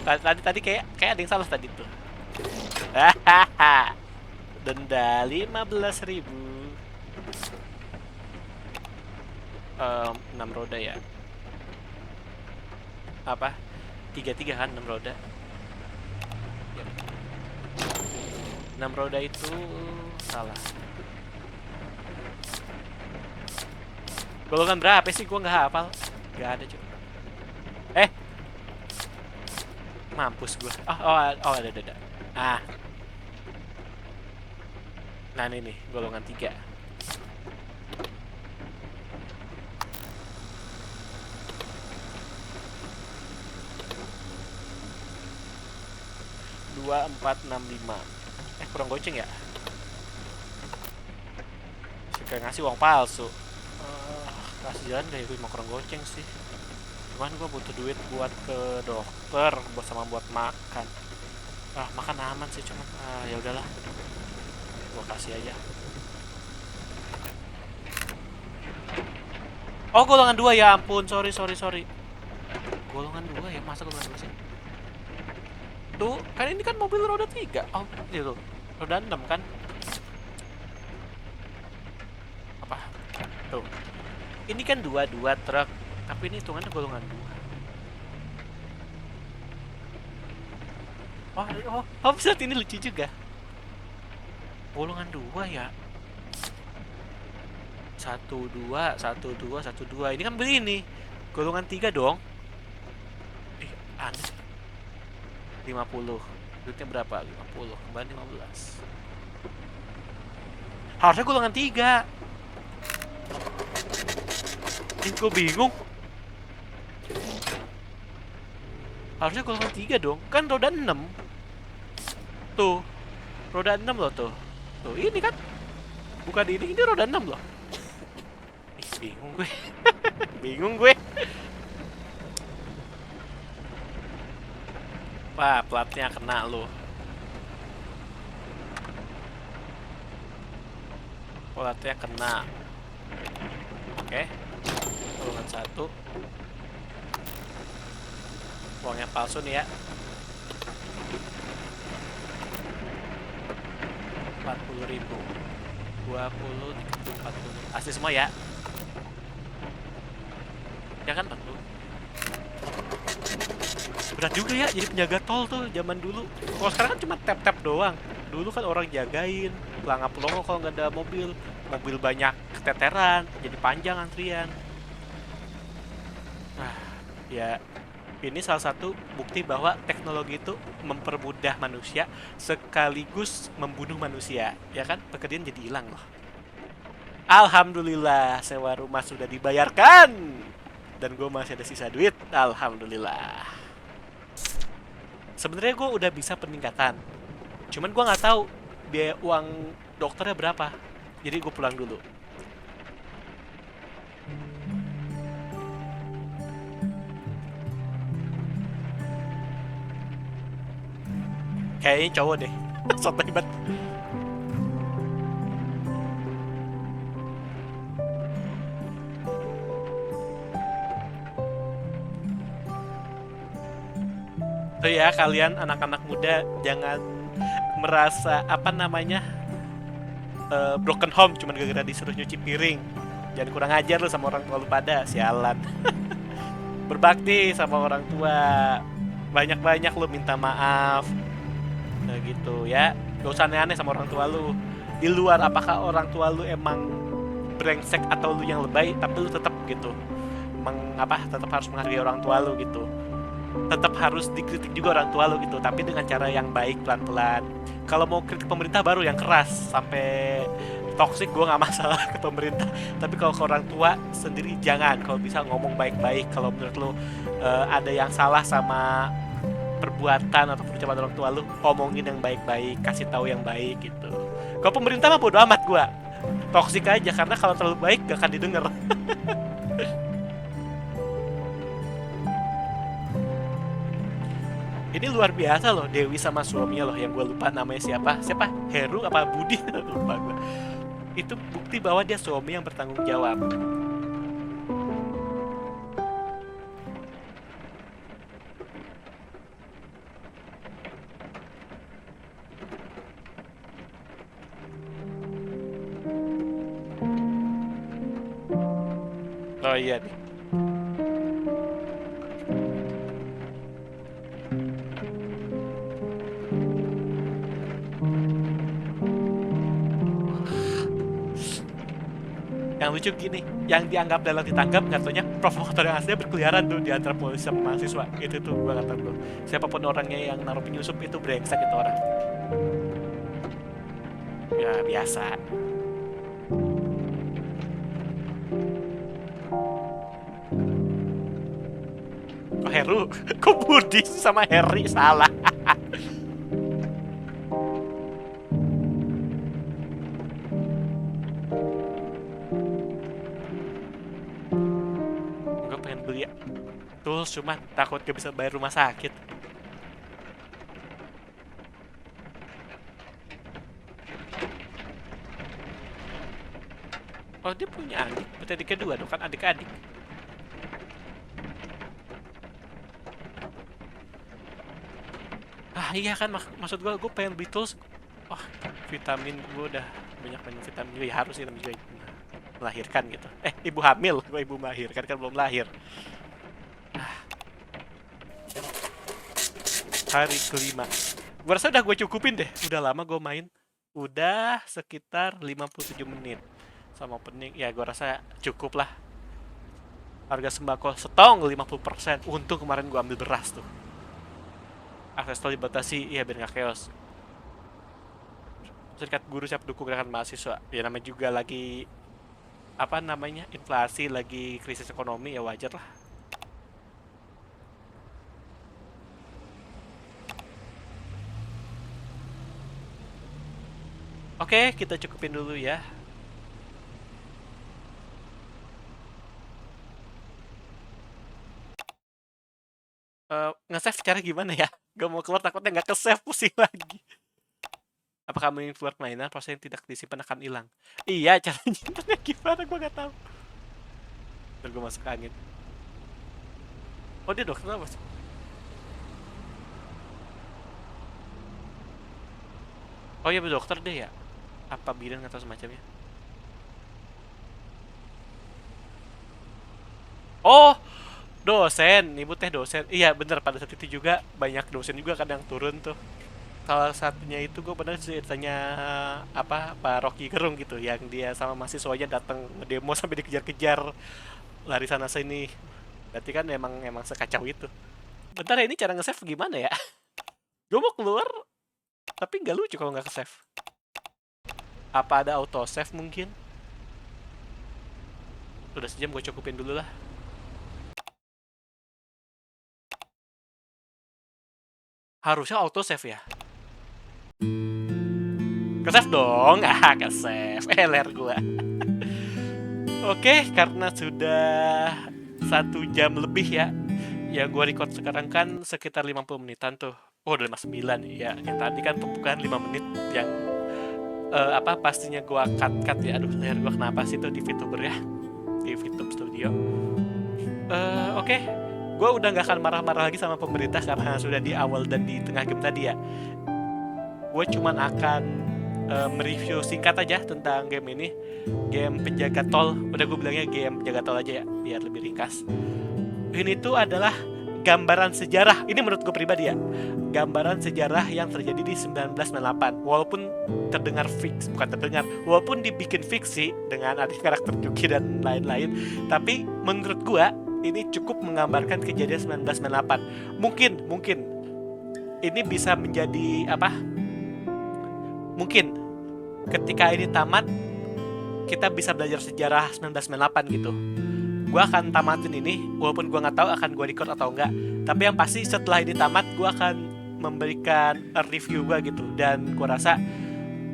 A: Tadi kayak ada yang salah tadi tuh. Hahaha. Denda 15.000. 6 roda ya. Apa? 33 kan 6 roda. Ya. 6 roda itu salah. Golongan berapa sih? Gua nggak hafal. Nggak ada cuy. Mampus gua. Ada. Ah. Nah ini nih, golongan 3. Dua, 4, 6, 5. Kurang goceng ya? Kayak ngasih uang palsu. Kasihan deh, gue mau kurang goceng sih. Cuman gue butuh duit buat ke dokter, buat makan. Makan aman sih, cuman ya udahlah. Gue kasih aja. Oh, golongan 2 ya ampun, sorry. Golongan 2 ya, masa golongan 2 sih? Tuh, kan ini kan mobil roda 3. Oh, itu. Roda 6 kan? Apa? Tuh. Ini kan 2 truk, tapi ini hitungannya golongan 2. Oh, bisa ini lucu juga. Golongan 2 ya. 1, 2, 1, 2, 1, 2. Ini kan begini. Golongan 3 dong. Aneh. 50. Duitnya berapa? 50. Kembali 15. Harusnya golongan 3. Gue bingung. Harusnya golongan 3 dong. Kan roda 6. Tuh. Roda 6 loh tuh. Tuh, ini kan. Bukan ini roda 6 loh. Bingung gue. Bingung gue. Wah, platnya kena lo. Platnya kena. Oke. Golongan 1. Uangnya palsu nih ya. 40.000. 20, 40. Asli semua ya. Ya kan 40. Berat juga ya jadi penjaga tol tuh zaman dulu. Kalau sekarang kan cuma tap-tap doang. Dulu kan orang jagain, pelangap-pelongo kalau nggak ada mobil. Mobil banyak keteteran, jadi panjang antrian. Ya ini salah satu bukti bahwa teknologi itu mempermudah manusia sekaligus membunuh manusia. Ya kan, pekerjaan jadi hilang loh. Alhamdulillah, sewa rumah sudah dibayarkan. Dan gue masih ada sisa duit, alhamdulillah. Sebenarnya gue udah bisa peningkatan. Cuman gue nggak tahu biaya uang dokternya berapa. Jadi gue pulang dulu. Kayaknya cowok deh. Sobat hebat. Tuh ya, kalian anak-anak muda jangan merasa apa namanya broken home cuman gara-gara disuruh nyuci piring. Jangan kurang ajar lu sama orang tua lu pada, sialan. Berbakti sama orang tua. Banyak-banyak lu minta maaf. Nah gitu ya. Gak usah aneh-aneh sama orang tua lu. Di luar apakah orang tua lu emang brengsek atau lu yang lebay, tapi lu tetap gitu. Tetap harus menghargai orang tua lu gitu. Tetap harus dikritik juga orang tua lu gitu, tapi dengan cara yang baik, pelan-pelan. Kalau mau kritik pemerintah baru yang keras sampai toksik, gue nggak masalah ke pemerintah, tapi kalau ke orang tua sendiri jangan. Kalau bisa ngomong baik-baik. Kalau menurut lu ada yang salah sama perbuatan atau ucapan orang tua lu, omongin yang baik-baik, kasih tahu yang baik gitu. Kalau pemerintah mah bodo amat, gue toksik aja, karena kalau terlalu baik gak akan didengar. Ini luar biasa loh, Dewi sama suaminya loh, yang gue lupa namanya siapa Heru apa Budi lupa gue. Itu bukti bahwa dia suami yang bertanggung jawab. Oh iya nih. Yang lucu gini, yang dianggap dalam ditangkap katanya provokator yang aslinya berkeliaran tuh di antara polisi sama mahasiswa. Itu tuh gue kata tuh, siapapun orangnya yang naruh penyusup itu brengsek itu orang. Ya biasa. Kok Heru? Kok Budi sama Harry salah? Gue pengen beli tools, cuman takut gak bisa bayar rumah sakit. Oh dia punya adik, berarti adik kedua dong, kan adik-adik. Ah iya kan, maksud gue pengen beli tools. Wah, vitamin gue udah banyak vitamin juga, ya harus sih namanya juga melahirkan gitu. Ibu hamil, gue ibu melahirkan kan belum lahir. Hari kelima. Gue rasa udah gue cukupin deh. Udah lama gue main. Udah sekitar 57 menit. Sama opening, ya gue rasa cukup lah. Harga sembako setong 50%. Untung kemarin gue ambil beras tuh. Akses tol dibatasi, ya biar gak chaos. Serikat Guru siap dukung gerakan mahasiswa. Ya namanya juga lagi apa namanya, inflasi, lagi krisis ekonomi, ya wajar lah. Oke, kita cukupin dulu ya. Nge-save cara gimana ya? Gak mau keluar, takutnya nggak ke-save, pusing lagi. Apakah kamu ingin keluar mainan, proses yang tidak disimpan akan hilang? Iya, cara nyimpannya gimana? Gue nggak tahu. Ntar gue masuk angin. Oh dia dokter apa sih? Oh iya dokter deh ya. Apa bidan atau semacamnya? Oh, dosen, ibu teh dosen. Iya bener, pada saat itu juga banyak dosen juga kadang turun tuh. Salah satunya itu gue pernah ceritanya apa Pak Rocky Gerung gitu, yang dia sama mahasiswanya datang ngedemo sampai dikejar-kejar, lari sana sini. Berarti kan emang sekacau itu. Bentar ya, ini cara nge-save gimana ya? Gue mau keluar, tapi nggak lucu kalau nggak ke-save. Apa ada auto save mungkin? Udah sejam, gue cukupin dulu lah. Harusnya auto save ya. Ke-save dong, ke-save. Ler gue. Oke, karena sudah 1 jam lebih ya. Ya gue record sekarang kan sekitar 50 menitan tuh. Oh udah 59 ya. Yang tadi kan pembukaan 5 menit yang pastinya gue cut ya. Aduh, leher gue kenapa sih tuh di VTuber ya, di VTube Studio. Oke. gue udah gak akan marah-marah lagi sama pemerintah karena sudah di awal dan di tengah game tadi ya. Gue cuman akan mereview singkat aja tentang game ini. Game penjaga tol, udah gue bilangnya game penjaga tol aja ya, biar lebih ringkas. Ini tuh adalah gambaran sejarah, ini menurut gue pribadi ya, gambaran sejarah yang terjadi di 1998. Walaupun walaupun dibikin fiksi dengan ada karakter Juki dan lain-lain, tapi menurut gue ini cukup menggambarkan kejadian 1998. Mungkin ini bisa menjadi apa? Mungkin ketika ini tamat, kita bisa belajar sejarah 1998 gitu. Gue akan tamatin ini, walaupun gue nggak tahu akan gue record atau enggak. Tapi yang pasti setelah ini tamat, gue akan memberikan review gue gitu. Dan gue rasa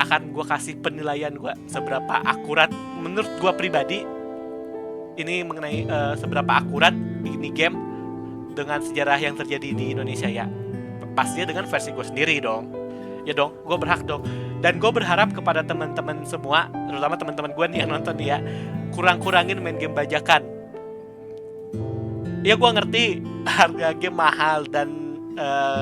A: akan gue kasih penilaian gue seberapa akurat menurut gue pribadi. Ini mengenai seberapa akurat ini game dengan sejarah yang terjadi di Indonesia ya. Pastinya dengan versi gue sendiri dong. Ya dong, gue berhak dong. Dan gue berharap kepada teman-teman semua, terutama teman-teman gue nih yang nonton nih ya, kurang-kurangin main game bajakan. Ya gue ngerti harga game mahal dan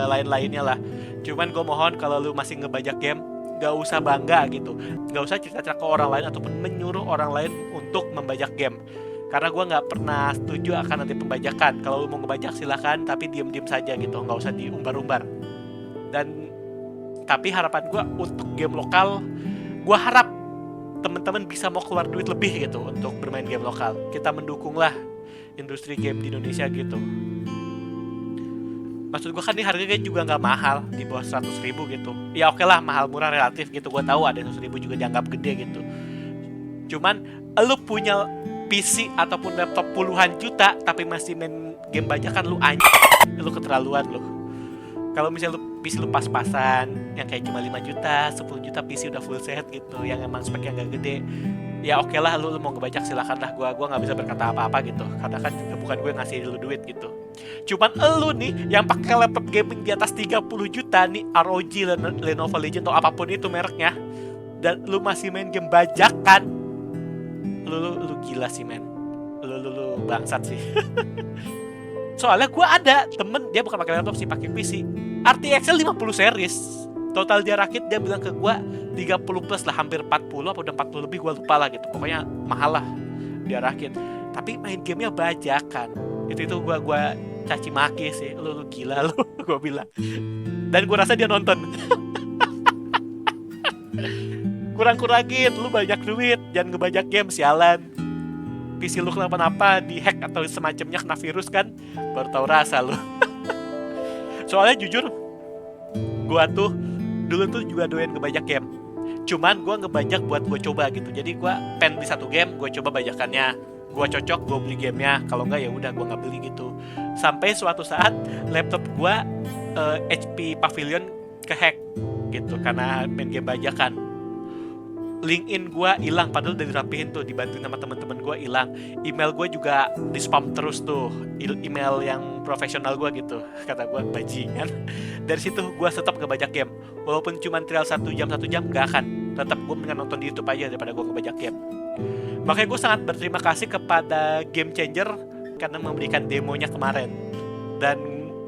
A: lain-lainnya lah. Cuman gue mohon kalau lu masih ngebajak game, gak usah bangga gitu. Gak usah cerita-cerita ke orang lain ataupun menyuruh orang lain untuk membajak game. Karena gue gak pernah setuju akan nanti pembajakan. Kalau lu mau ngebajak silahkan, tapi diem-diem saja gitu, gak usah diumbar-umbar. Tapi harapan gue untuk game lokal, gue harap teman-teman bisa mau keluar duit lebih gitu untuk bermain game lokal. Kita mendukunglah industri game di Indonesia gitu. Maksud gue kan ini harganya juga nggak mahal, di bawah 100.000 gitu. Ya oke lah, mahal murah relatif gitu. Gue tahu ada 100.000 juga dianggap gede gitu. Cuman lu punya PC ataupun laptop puluhan juta tapi masih main game bajakan, lu lu keterlaluan lu. Kalau misalnya PC lu pas-pasan yang kayak cuma 5 juta, 10 juta PC udah full set gitu, yang emang speknya gak gede, ya oke lah lu mau ngebajak silakan lah, gua nggak bisa berkata apa-apa gitu, karena kan juga bukan gue ngasih lu duit gitu. Cuman lu nih yang pakai laptop gaming di atas 30 juta nih, ROG, Lenovo Legion atau apapun itu mereknya, dan lu masih main game bajakan, lu gila sih men, lu bangsat sih. Soalnya gue ada temen, dia bukan pakai laptop sih, pakai PC, RTX 50 series. Total dia rakit, dia bilang ke gue 30 plus lah, hampir 40 apa udah 40 lebih, gue lupa lah gitu. Pokoknya mahal lah dia rakit. Tapi main gamenya bajakan. Itu gue caci maki sih, lu gila lu, gue bilang. Dan gue rasa dia nonton. Kurang-kurangin, lu banyak duit, jangan ngebajak game, sialan. PC lu kenapa-napa, dihack atau semacamnya, kena virus kan, baru tahu rasa lu. Soalnya jujur, gua tuh dulu tuh juga doyan ngebajak game. Cuman gua ngebajak buat gua coba gitu. Jadi gua pen di satu game, gua coba bajakannya, gua cocok, gua beli gamenya. Kalau enggak ya udah gua nggak beli gitu. Sampai suatu saat laptop gua HP Pavilion kehack gitu karena main game bajakan. LinkedIn gue hilang, padahal udah dirapihin tuh, dibantuin sama teman-teman gue, hilang. Email gue juga di spam terus tuh, email yang profesional gue gitu, kata gue bajingan. Dari situ gue tetap ngebajak game, walaupun cuma trial 1 jam gak akan, tetap gue mendingan nonton di YouTube aja daripada gue ngebajak game. Makanya gue sangat berterima kasih kepada Game Changer karena memberikan demonya kemarin dan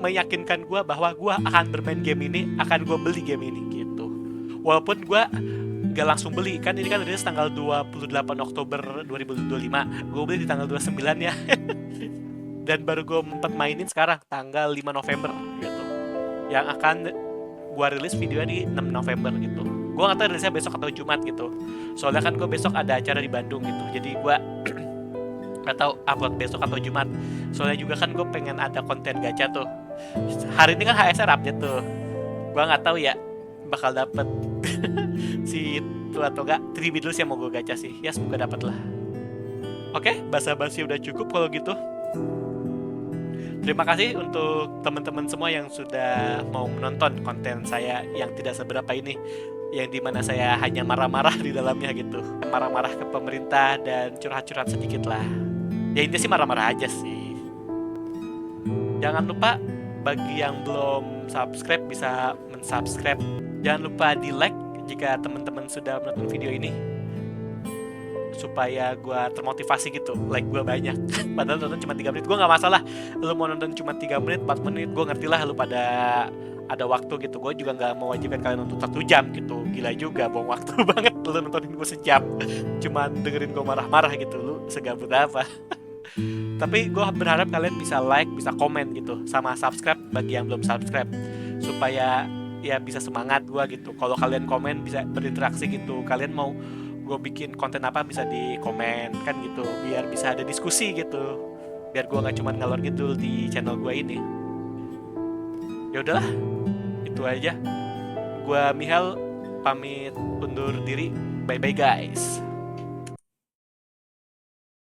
A: meyakinkan gue bahwa gue akan bermain game ini, akan gue beli game ini gitu. Walaupun gue gak langsung beli, kan ini kan rilis tanggal 28 Oktober 2025, gue beli di tanggal 29 ya. Dan baru gue mainin sekarang tanggal 5 November gitu, yang akan gue rilis videonya di 6 November gitu. Gue gak tahu rilisnya besok atau Jumat gitu, soalnya kan gue besok ada acara di Bandung gitu, jadi gue gak tahu upload besok atau Jumat. Soalnya juga kan gue pengen ada konten gacha tuh. Hari ini kan HSR update tuh, gue gak tahu ya bakal dapet si itu atau enggak. 3 Beatles yang mau gue gacha sih, ya semoga dapet lah. Oke, basa-basi udah cukup kalau gitu. Terima kasih untuk teman-teman semua yang sudah mau menonton konten saya yang tidak seberapa ini, yang dimana saya hanya marah-marah di dalamnya gitu, marah-marah ke pemerintah dan curhat-curhat sedikit lah. Ya intinya sih marah-marah aja sih. Jangan lupa bagi yang belum subscribe bisa mensubscribe. Jangan lupa di like jika teman-teman sudah menonton video ini. supaya gue termotivasi gitu, like gue banyak. Padahal nonton cuma 3 menit, gue nggak masalah. Lu mau nonton cuma 3 menit, 4 menit, gue ngerti lah lu pada ada waktu gitu. Gue juga nggak mau wajibkan kalian nonton 1 jam gitu, gila juga, buang waktu banget lu nontonin gue sejam, cuman dengerin gue marah-marah gitu, lu segabut apa. Tapi gue berharap kalian bisa like, bisa komen gitu, sama subscribe bagi yang belum subscribe, supaya ya bisa semangat gue gitu. Kalau kalian komen bisa berinteraksi gitu, kalian mau gue bikin konten apa bisa di komen kan gitu, biar bisa ada diskusi gitu, biar gue nggak cuma ngalor gitu di channel gue ini. Ya udahlah, itu aja. Gue Michal pamit undur diri. Bye bye guys.